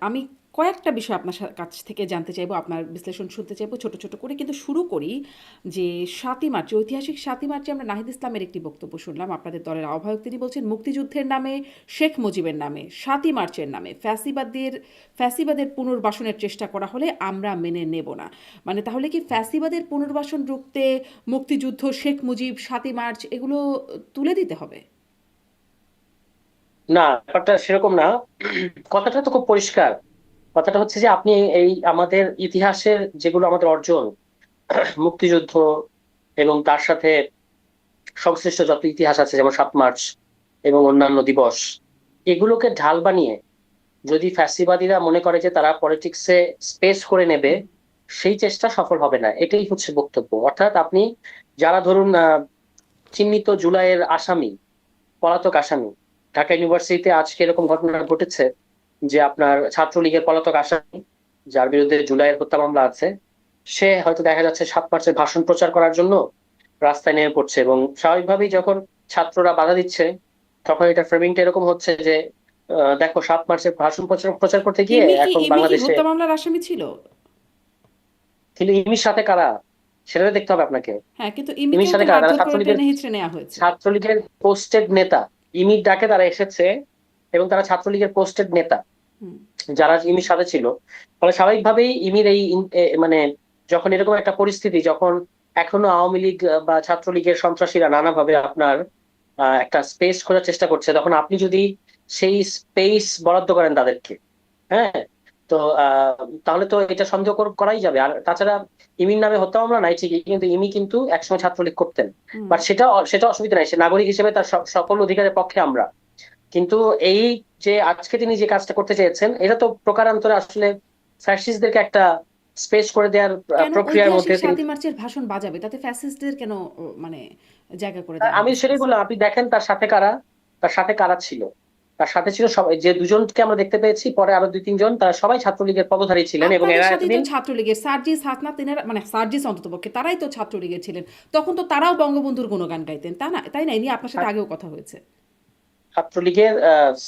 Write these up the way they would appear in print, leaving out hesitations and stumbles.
আমি কয়েকটা বিষয় আপনার কাছ থেকে জানতে চাইবো, আপনার বিশ্লেষণ শুনতে চাইবো ছোট ছোট করে। কিন্তু শুরু করি যে ৭ই মার্চ, ঐতিহাসিক ৭ই মার্চে আমরা নাহিদ ইসলামের একটি বক্তব্য শুনলাম, আপনাদের দলের আহ্বায়ক। তিনি বলছেন মুক্তিযুদ্ধের নামে, শেখ মুজিবের নামে, ৭ই মার্চের নামে ফ্যাসিবাদের পুনর্বাসনের চেষ্টা করা হলে আমরা মেনে নেব না। মানে তাহলে কি ফ্যাসিবাদের পুনর্বাসন রুখতে মুক্তিযুদ্ধ, শেখ মুজিব, ৭ই মার্চ এগুলো তুলে দিতে হবে? না, ব্যাপারটা সেরকম না। কথাটা তো খুব পরিষ্কার। কথাটা হচ্ছে যে আপনি এই আমাদের ইতিহাসের যেগুলো আমাদের অর্জন, মুক্তিযুদ্ধ এবং তার সাথে সংশ্লিষ্ট যত ইতিহাস আছে, যেমন ৭ মার্চ এবং অন্যান্য দিবস, এগুলোকে ঢাল বানিয়ে যদি ফ্যাসিবাদীরা মনে করে যে তারা পলিটিক্সে স্পেস করে নেবে, সেই চেষ্টা সফল হবে না। এটাই হচ্ছে বক্তব্য। অর্থাৎ আপনি যারা ধরুন চিহ্নিত জুলাইয়ের আসামি, পলাতক আসামি, ঢাকা ইউনিভার্সিটিতে আজকে এরকম ঘটনা ঘটেছে যে আপনার ছাত্রলীগের পলাতক আসামি, যার বিরুদ্ধে জুলাইয়ের হত্যা মামলা আছে, সে হয়তো দেখা যাচ্ছে ৭ মার্চের ভাষণ প্রচার করার জন্য রাস্তায় নেমে পড়ছে। এবং স্বাভাবিকভাবেই যখন ছাত্ররা বাধা দিচ্ছে, তখন এটা ফ্রেমিংটা এরকম হচ্ছে যে দেখো ৭ মার্চের ভাষণ প্রচার প্রচার করতে গিয়ে এখন ইমি কি বাংলাদেশে। হত্যা মামলার আসামি ছিল? কিন্তু ইমির সাথে কারা, সেটা দেখতে হবে আপনাকে। হ্যাঁ, কিন্তু ইমির ইমিকেও তো সাথে কারা? তারা মারধর করে ছাত্রলীগের টেনে হিঁচড়ে নেওয়া হয়েছে। ছাত্রলীগের পোস্টেড নেতা। ইমির ডাকে তারা এসেছে এবং তারা ছাত্রলীগের পোস্টেড নেতা হুম। যারা ইমির সাথে ছিল। ফলে স্বাভাবিকভাবেই ইমির এই মানে যখন এরকম একটা পরিস্থিতি, যখন এখনো আওয়ামী লীগ বা ছাত্রলীগের সন্ত্রাসীরা নানাভাবে আপনার একটা স্পেস খোঁজার চেষ্টা করছে, তখন আপনি যদি সেই স্পেস বরাদ্দ করেন তাদেরকে, হ্যাঁ, তো তাহলে তো এটা সন্দেহ করাই যাবে। আর তাছাড়া ইমির নামে হত্যা মামলা নাই ঠিকই, কিন্তু ইমি কিন্তু একসময় ছাত্রলীগ করতেন। হুম। বাট সেটা সেটা অসুবিধা নাই, সে নাগরিক হিসেবে তার সকল অধিকারের পক্ষে আমরা। কিন্তু এই যে আজকে তিনি যে কাজটা করতে চেয়েছেন, এটা তো প্রকারান্তরে আসলে ফ্যাসিস্টদেরকে একটা স্পেস করে দেওয়ার কেন প্রক্রিয়ার মধ্যে ঐতিহাসিক তিনি। ৭ই মার্চের ভাষণ বাজাবে? তাতে ফ্যাসিস্টদের কেন মানে জায়গা করে দেওয়া আমি হচ্ছে? সেটাই বললাম, আপনি দেখেন তার সাথে কারা। তার সাথে কারা ছিল? তার সাথে ছিল সবাই, যে দুজনকে আমরা দেখতে পেয়েছি, পরে আরো দুই তিনজন, তারা সবাই ছাত্রলীগের পদধারী ছিলেন এবং আপনাদের এরা সাথেই তো এতদিন ছাত্রলীগের সার্জিস হাসনাত, তেনারা মানে সার্জিস অন্ততপক্ষে তারাই তো ছাত্রলীগের ছিলেন। তখন তো তারাও বঙ্গবন্ধুর গুণগান গাইতেন, তা না? তাই না? এই নিয়ে আপনার সাথে আগেও কথা হয়েছে। ছাত্রলীগের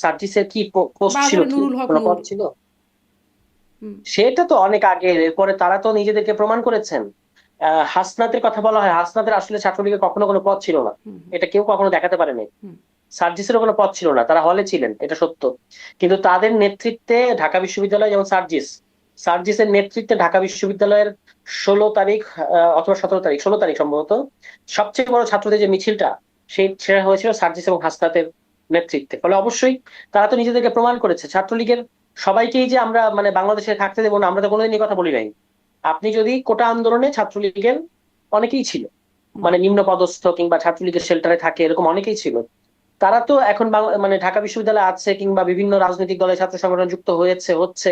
সার্জিসের কি পোস্ট বা ছিল? ধরেন কি নুরুল হক কোনো নূর। পদ ছিল? হুম। সেটা তো অনেক আগে। এরপরে তারা তো নিজেদেরকে প্রমাণ করেছেন। হাসনাতের কথা বলা হয়, হাসনাতের আসলে ছাত্রলীগের কখনো কোনো পদ ছিল না, হুম। এটা কেউ কখনো দেখাতে পারেনি। হুম। সার্জিসেরও কোনো পদ ছিল না, তারা হলে ছিলেন, এটা সত্য। কিন্তু তাদের নেতৃত্বে ঢাকা বিশ্ববিদ্যালয়, যেমন সার্জিসের নেতৃত্বে ঢাকা বিশ্ববিদ্যালয়ের 16 তারিখ অথবা 17 তারিখ, 16 তারিখ সম্ভবত, সবচেয়ে বড় ছাত্রদের যে মিছিলটা, সেটা হয়েছিল সার্জিস এবং হাসনাতের নেতৃত্বে। ফলে অবশ্যই তারা তো নিজেদেরকে প্রমাণ করেছে। ছাত্রলীগের সবাইকেই যে আমরা মানে বাংলাদেশে থাকতে দেবো না, আমরা তো কোনোদিন এই কথা বলি নাই। আপনি যদি কোটা আন্দোলনে ছাত্রলীগের অনেকেই ছিল, হুম। মানে নিম্ন পদস্থ কিংবা ছাত্রলীগের শেল্টারে থাকে এরকম অনেকেই ছিল। তারা তো এখন মানে ঢাকা বিশ্ববিদ্যালয়ে আছে কিংবা বিভিন্ন রাজনৈতিক দলের ছাত্র সংগঠন যুক্ত হচ্ছে।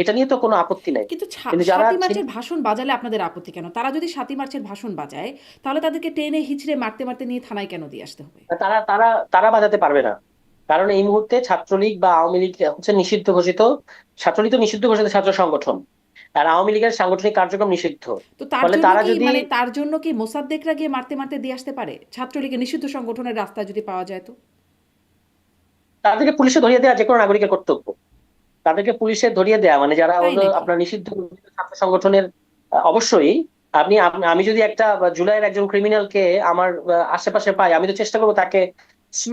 এটা নিয়ে তো কোনো আপত্তি নাই। কিন্তু কিন্তু যারা ৭ই মার্চের ভাষণ বাজালে আপনাদের আপত্তি কেন? তারা যদি ৭ই মার্চের ভাষণ বাজায়, তাহলে তাদেরকে টেনে হিচড়ে মারতে মারতে নিয়ে থানায় কেন দিয়ে আসতে হবে? তারা তারা তারা বাজাতে পারবে না। কারণ এই মুহূর্তে ছাত্রলীগ বা আওয়ামী লীগ হচ্ছে নিষিদ্ধ ঘোষিত। ছাত্রলীগ তো নিষিদ্ধ ঘোষিত ছাত্র সংগঠন, আর আওয়ামী লীগের সাংগঠনিক কার্যক্রম নিষিদ্ধ। তো তার ফলে জন্য তারা কি যদি, মানে তার জন্য কি মোসাদ্দেকরা গিয়ে মারতে মারতে দিয়ে আসতে পারে? ছাত্রলীগের নিষিদ্ধ সংগঠনের রাস্তায় যদি পাওয়া যায় তো? তাদেরকে পুলিশে ধরিয়ে দেওয়া যে কোনো নাগরিকের কর্তব্য। তাদেরকে পুলিশে ধরিয়ে দেয়া মানে যারা তাই হলো নাকি? আপনার নিষিদ্ধ ঘোষিত ছাত্র সংগঠনের, অবশ্যই। আমি যদি একটা জুলাইয়ের একজন ক্রিমিনালকে আমার আশেপাশে পাই, আমি তো চেষ্টা করবো তাকে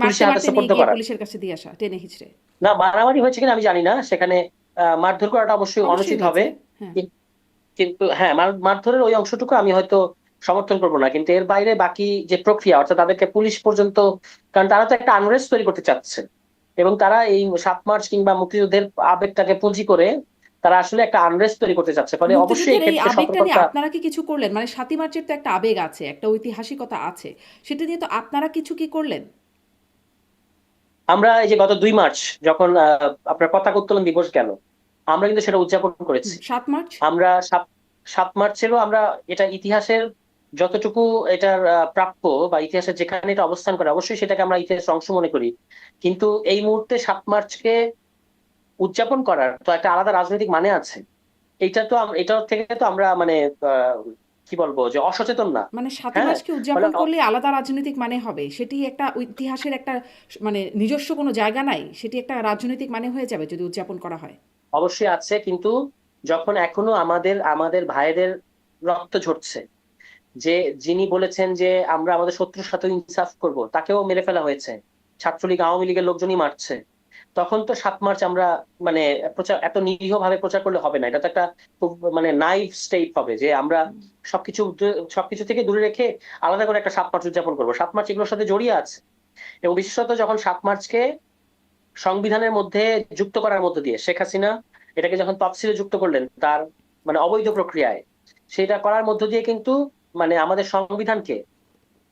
মারতে পুলিশের হাতে মারতে নিয়ে সোপর্দ গিয়ে করার। পুলিশের কাছে দিয়ে আসা টেনে হিচড়ে? না, মারামারি হয়েছে কিনা আমি জানি না সেখানে। মারধর করাটা অবশ্যই অবশ্যই অনুচিত হবে। হয়েছে। হ্যাঁ। কিন্তু হ্যাঁ, মারধরের ওই অংশটুকু আমি হয়তো সমর্থন করবো না, কিন্তু এর বাইরে বাকি যে প্রক্রিয়া, অর্থাৎ তাদেরকে পুলিশ পর্যন্ত, কারণ তারা তো একটা আনরেস্ট তৈরি করতে চাচ্ছে এবং তারা এই ৭ মার্চ কিংবা মুক্তিযুদ্ধের আবেগটাকে পুঁজি করে তারা আসলে একটা আনরেস্ট তৈরি করতে চাচ্ছে। ফলে অবশ্যই মুক্তিযুদ্ধের এই এক্ষেত্রে আবেগটা নিয়ে সতর্কতা। আপনারা কি কিছু করলেন? মানে ৭ই মার্চের তো একটা আবেগ আছে, একটা ঐতিহাসিকতা আছে। সেটা নিয়ে তো আপনারা কিছু কি করলেন? আমরা এই যে গত ২ মার্চ যখন আপনার পতাকা উত্তোলন দিবস গেল, আমরা কিন্তু সেটা উদযাপন করেছি। ৭ মার্চ? আমরা ৭ মার্চেরও আমরা, এটা ইতিহাসের যতটুকু এটার প্রাপ্য, বা ইতিহাসের যেখানে এটা অবস্থান করে, অবশ্যই সেটাকে আমরা ইতিহাসের অংশ মনে করি। কিন্তু এই মুহূর্তে ৭ মার্চকে উদযাপন করার তো একটা আলাদা রাজনৈতিক মানে আছে। এইটা তো এটার থেকে তো আমরা মানে আহ, কি বলবো, যে অসচেতন না। মানে ৭ই হ্যাঁ, মার্চকে ফলে উদযাপন করলে আলাদা রাজনৈতিক মানে হবে? সেটি একটা ইতিহাসের একটা মানে নিজস্ব কোনো জায়গা নাই? সেটি একটা রাজনৈতিক মানে হয়ে যাবে যদি উদযাপন করা হয়? অবশ্যই আছে, কিন্তু যখন এখনো আমাদের আমাদের ভাইদের রক্ত ঝরছে, যে যিনি বলেছেন যে আমরা আমাদের শত্রুর সাথে ইনসাফ করব, তাকেও মেরে ফেলা হয়েছে, ছাত্রলীগ আওয়ামী লীগের লোকজনই মারছে, তখন তো 7 মার্চ আমরা মানে প্রচার এত নিরীহ ভাবে প্রচার করলে হবে না। এটা তো একটা খুব মানে নাইভ স্টেট হবে যে আমরা সবকিছু থেকে দূরে রেখে আলাদা করে একটা 7 মার্চ উদযাপন করবো। 7 মার্চ এগুলোর সাথে জড়িয়ে আছে, এবং বিশেষত যখন 7 মার্চকে সংবিধানের মধ্যে যুক্ত করার মধ্যে দিয়ে শেখ হাসিনা এটাকে যখন তফসিলে যুক্ত করলেন তার মানে অবৈধ প্রক্রিয়ায়, সেটা করার মধ্য দিয়ে কিন্তু মানে আমাদের সংবিধানকে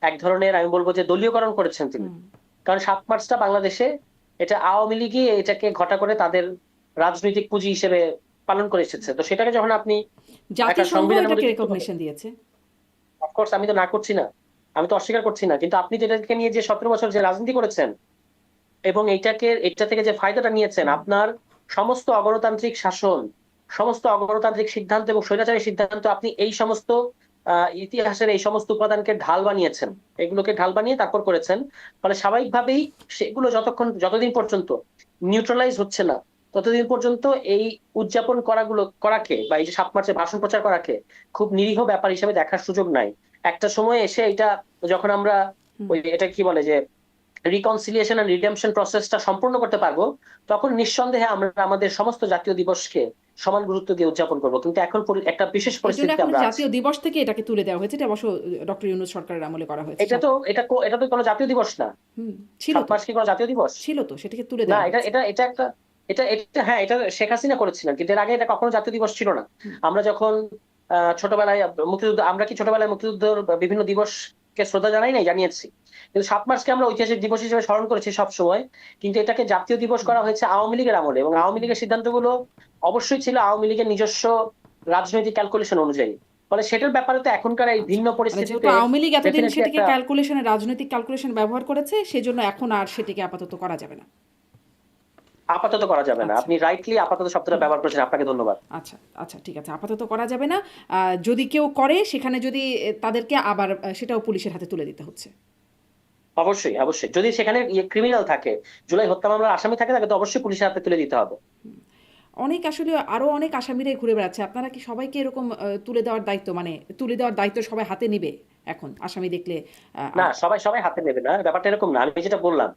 এক ধরনের আমি বলবো যে দলীয়করণ করেছেন তিনি। হুম। কারণ 7 মার্চটা বাংলাদেশে এটা আওয়ামী লীগই এটাকে ঘটা করে তাদের রাজনৈতিক পুঁজি হিসেবে পালন করে এসেছে। তো সেটাকে যখন আপনি একটা জাতিসংঘ সংবিধানের এটাকে মধ্যে যুক্ত করেন, রেকগনিশন দিয়েছে। অফকোর্স আমি তো না করছি না, আমি তো অস্বীকার করছি না, কিন্তু আপনি যেটাকে নিয়ে যে 17 বছর যে রাজনীতি করেছেন এবং এটা থেকে যে ফায়দাটা নিয়েছেন, হুম। আপনার সমস্ত অগণতান্ত্রিক শাসন, সমস্ত অগণতান্ত্রিক সিদ্ধান্ত এবং স্বৈরাচারী সিদ্ধান্ত আপনি এই সমস্ত ইতিহাসের এই সমস্ত উপাদানকে ঢাল বানিয়েছেন, এগুলোকে ঢাল বানিয়ে তারপর করেছেন। ফলে স্বাভাবিকভাবেই সেগুলো যতদিন পর্যন্ত নিউট্রালাইজ হচ্ছে না, ততদিন পর্যন্ত এই উদযাপন করাকে বা এই যে 7 মার্চে ভাষণ প্রচার করাকে খুব নিরীহ ব্যাপার হিসেবে দেখার সুযোগ নাই। একটা সময় এসে এটা যখন আমরা হুম। ওই এটা কি বলে যে রিকনসিলিয়েশন এন্ড রিডেম্পশন প্রসেসটা সম্পূর্ণ করতে পারবো, তখন নিঃসন্দেহে আমরা আমাদের সমস্ত জাতীয় দিবসকে সমান গুরুত্ব দিয়ে উদযাপন করবো। কিন্তু এখন একটা বিশেষ এই জন্য পরিস্থিতিতে এখন আমরা আছি। জাতীয় দিবস থেকে এটাকে তুলে দেওয়া হয়েছে, এটা অবশ্য ডক্টর ইউনূস সরকারের আমলে করা হয়েছে। এটা তো কোনো জাতীয় দিবস না। হুম। ছিল সাত তো। মাস কি কোনো জাতীয় দিবস? ছিল তো, সেটাকে তুলে না, দেওয়া এটা হয়েছে। এটা এটা একটা এটা হ্যাঁ, এটা শেখ হাসিনা করেছিলেন, কিন্তু এর আগে এটা কখনো জাতীয় দিবস ছিল না। হুম। আমরা যখন ছোটবেলায় মুক্তিযুদ্ধ, আমরা কি ছোটবেলায় মুক্তিযুদ্ধের বিভিন্ন দিবসকে শ্রদ্ধা জানাই নাই? জানিয়েছি। কিন্তু 7 মার্চকে আমরা ঐতিহাসিক দিবস হিসেবে স্মরণ করেছি সব সময়। কিন্তু এটাকে জাতীয় দিবস হুম। করা হয়েছে আওয়ামী লীগের আমলে, এবং আওয়ামী হুম। লীগের সিদ্ধান্তগুলো অবশ্যই ছিল আওয়ামী লীগের নিজস্ব রাজনৈতিক ক্যালকুলেশন অনুযায়ী। ফলে সেটার ব্যাপারে তো এখনকার এই আচ্ছা, ভিন্ন মানে যেহেতু পরিস্থিতিতে আওয়ামী লীগ এতদিন ডেফিনেটলি সেটিকে একটা ক্যালকুলেশনে, রাজনৈতিক ক্যালকুলেশন ব্যবহার করেছে, সেজন্য এখন আর সেটিকে আপাতত করা যাবে না। আপাতত করা যাবে না। আচ্ছা। আপনি রাইটলি আপাতত শব্দটা হুম। ব্যবহার করেছেন, আপনাকে ধন্যবাদ। আচ্ছা, আচ্ছা, ঠিক আছে। আপাতত করা যাবে না। যদি কেউ করে সেখানে যদি তাদেরকে আবার সেটাও পুলিশের হাতে তুলে দিতে হচ্ছে। অবশ্যই অবশ্যই, যদি সেখানে ক্রিমিনাল থাকে, জুলাই হত্যা মামলার আসামি থাকে, তাকে তো অবশ্যই পুলিশের হাতে তুলে দিতে হবে। অনেক আসলে আরো অনেক আসামিরাই ঘুরে বেড়াচ্ছে। আপনারা কি সবাইকে এরকম তুলে দেওয়ার দায়িত্ব, মানে তুলে দেওয়ার দায়িত্ব সবাই হাতে নিবে এখন আসামি দেখলে? না, সবাই সবাই হাতে নেবে না, ব্যাপারটা এরকম না। আমি যেটা বললাম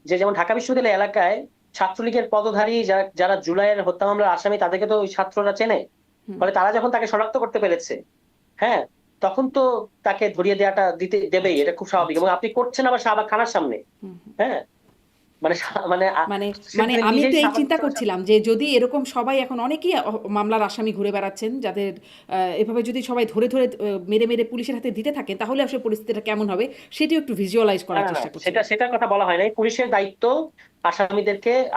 যে যেমন ঢাকা বিশ্ববিদ্যালয় এলাকায় ছাত্রলীগের পদধারী যারা যারা জুলাইয়ের হত্যা মামলার আসামি, তাদেরকে তো ওই ছাত্ররা চেনে। হুম। ফলে তারা যখন তাকে শনাক্ত করতে পেরেছে, হ্যাঁ, তখন তো তাকে ধরিয়ে দেওয়াটা দেবেই, আচ্ছা, এটা খুব স্বাভাবিক। আচ্ছা। এবং আপনি করছেন আবার শাহবাগ খানার সামনে। হুম, হুম। হ্যাঁ, মানে মানে মানে সে মানে আমি নিজেই তো এই শাহবাগ চিন্তা খানার সামনে। করছিলাম যে যদি এরকম সবাই, এখন অনেকেই মামলার আসামি ঘুরে বেড়াচ্ছেন, যাদের এভাবে যদি সবাই ধরে ধরে মেরে মেরে পুলিশের হাতে দিতে থাকেন, তাহলে আসলে পরিস্থিতিটা কেমন হবে সেটিও একটু ভিজুয়ালাইজ না করার না না, চেষ্টা সেটা করছিলাম। সেটার কথা বলা হয় নাই। পুলিশের দায়িত্ব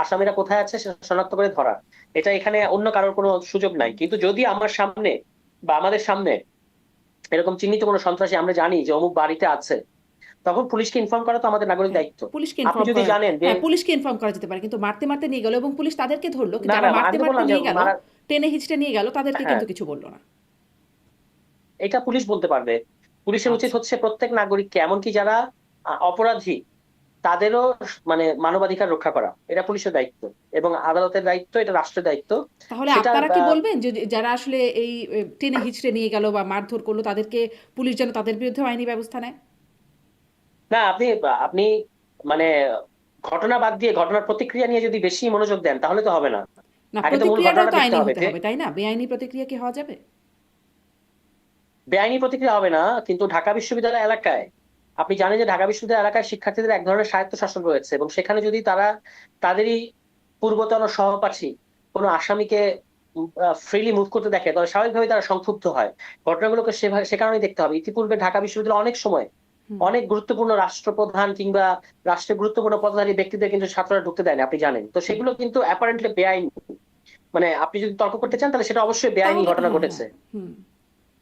আসামিরা কোথায় আছে সেটা শনাক্ত করে ধরা। এটা এখানে অন্য কারোর কোনো সুযোগ নাই। কিন্তু যদি আমার সামনে বা আমাদের সামনে এরকম চিহ্নিত কোনো সন্ত্রাসী আমরা জানি যে অমুক বাড়িতে আছে, তখন পুলিশকে ইনফর্ম করা তো আমাদের নাগরিক হ্যাঁ, দায়িত্ব। পুলিশকে আপনি ইনফর্ম যদি করা, জানেন যে হ্যাঁ, পুলিশকে ইনফর্ম করা যেতে পারে, কিন্তু মারতে মারতে নিয়ে গেল এবং পুলিশ তাদেরকে ধরলো, না যারা না, মারতে আমি তো মারতে বললাম যে নিয়ে গেল, মারা, টেনে হিচড়ে নিয়ে গেল, তাদেরকে হ্যাঁ, কিন্তু কিছু বললো না। এটা পুলিশ বলতে পারবে। পুলিশের উচিত আচ্ছা। হচ্ছে প্রত্যেক নাগরিককে, এমনকি যারা অপরাধী, তাদেরও মানে মানবাধিকার রক্ষা করা, এটা পুলিশের দায়িত্ব এবং আদালতের দায়িত্ব, এটা রাষ্ট্রের দায়িত্ব। তাহলে সেটা আপনারা কি বলবেন যে যে যারা আসলে এই টেনে হিচড়ে নিয়ে গেল বা মারধর করলো, তাদেরকে পুলিশ যেন তাদের বিরুদ্ধে আইনি ব্যবস্থা নেয়? না, আপনি আপনি মানে ঘটনা বাদ দিয়ে ঘটনার প্রতিক্রিয়া নিয়ে যদি বেশি মনোযোগ দেন তাহলে তো হবে না। না, আগে তো মূল প্রতিক্রিয়াটাও ঘটনাটা তো দেখতে আইনি হবে হতে যে হবে, তাই না? বেআইনি প্রতিক্রিয়া কি হওয়া যাবে? বেআইনি প্রতিক্রিয়া হবে না। কিন্তু ঢাকা বিশ্ববিদ্যালয় এলাকায় আপনি জানেন যে ঢাকা বিশ্ববিদ্যালয় এলাকায় শিক্ষার্থীদের এক ধরনের স্বায়ত্তশাসন রয়েছে, এবং সেখানে যদি তারা তাদেরই পূর্বতন সহপাঠী কোনো আসামিকে ফ্রিলি মুভ করতে দেখে, তাহলে স্বাভাবিকভাবে তারা সংক্ষুব্ধ হয়। ঘটনাগুলোকে সে কারণেই দেখতে হবে। ইতিপূর্বে ঢাকা বিশ্ববিদ্যালয় অনেক সময় হুম। অনেক গুরুত্বপূর্ণ রাষ্ট্রপ্রধান কিংবা রাষ্ট্রের গুরুত্বপূর্ণ পদধারী ব্যক্তিদের কিন্তু ছাত্ররা ঢুকতে দেয় না, আপনি জানেন তো। হুম। সেগুলো কিন্তু অ্যাপারেন্টলি বেআইনি। মানে আপনি যদি তর্ক করতে চান তাহলে সেটা অবশ্যই বেআইনি তাহলে ঘটনা হ্যাঁ, হ্যাঁ। ঘটেছে। হুম।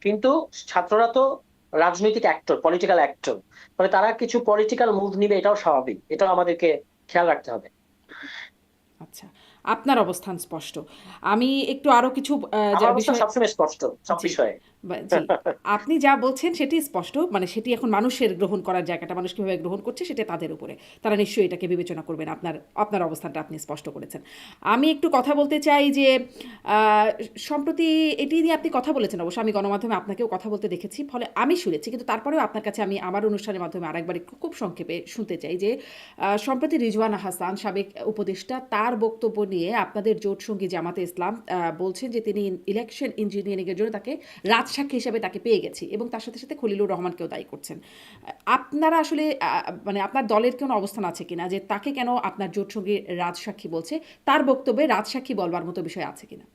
কিন্তু ছাত্ররা তো রাজনৈতিক অ্যাক্টর, পলিটিক্যাল অ্যাক্টর। ফলে তারা কিছু পলিটিক্যাল মুভ নিবে, এটাও স্বাভাবিক, এটাও আমাদেরকে খেয়াল রাখতে হবে। আচ্ছা, আপনার অবস্থান স্পষ্ট। আমি একটু আরো কিছু আমার অবস্থা বিষয়, সবসময় স্পষ্ট সব জি, বিষয়ে। জি, আপনি যা বলছেন সেটি স্পষ্ট, মানে সেটি এখন মানুষের গ্রহণ করার জায়গাটা, মানুষ কীভাবে গ্রহণ করছে সেটা তাদের উপরে, তারা নিশ্চয়ই এটাকে বিবেচনা করবেন। আপনার আপনার অবস্থানটা আপনি স্পষ্ট করেছেন। আমি একটু কথা বলতে চাই যে আহ, সম্প্রতি এটি নিয়ে আপনি কথা বলেছেন, অবশ্য আমি গণমাধ্যমে আপনাকেও কথা বলতে দেখেছি, ফলে আমি শুনেছি, কিন্তু তারপরেও আপনার কাছে আমি আমার অনুষ্ঠানের মাধ্যমে আরেকবার একটু খুব সংক্ষেপে শুনতে চাই যে সম্প্রতি রিজওয়ানা হাসান, সাবেক উপদেষ্টা, তার বক্তব্য নিয়ে আপনাদের জোট সঙ্গী জামাতে ইসলাম বলছেন যে তিনি ইলেকশন ইঞ্জিনিয়ারিংয়ের জন্য তাকে রাজসাক্ষী হিসেবে তাকে পেয়ে গেছি, এবং তার সাথে সাথে খলিলুর রহমানকেও দায়ী করছেন। আপনারা আসলে মানে আপনার দলের কোনো অবস্থান আছে কিনা যে তাকে কেন আপনার জোট সঙ্গী রাজসাক্ষী বলছে, তার বক্তব্যে রাজসাক্ষী বলবার মতো বিষয় আছে কিনা?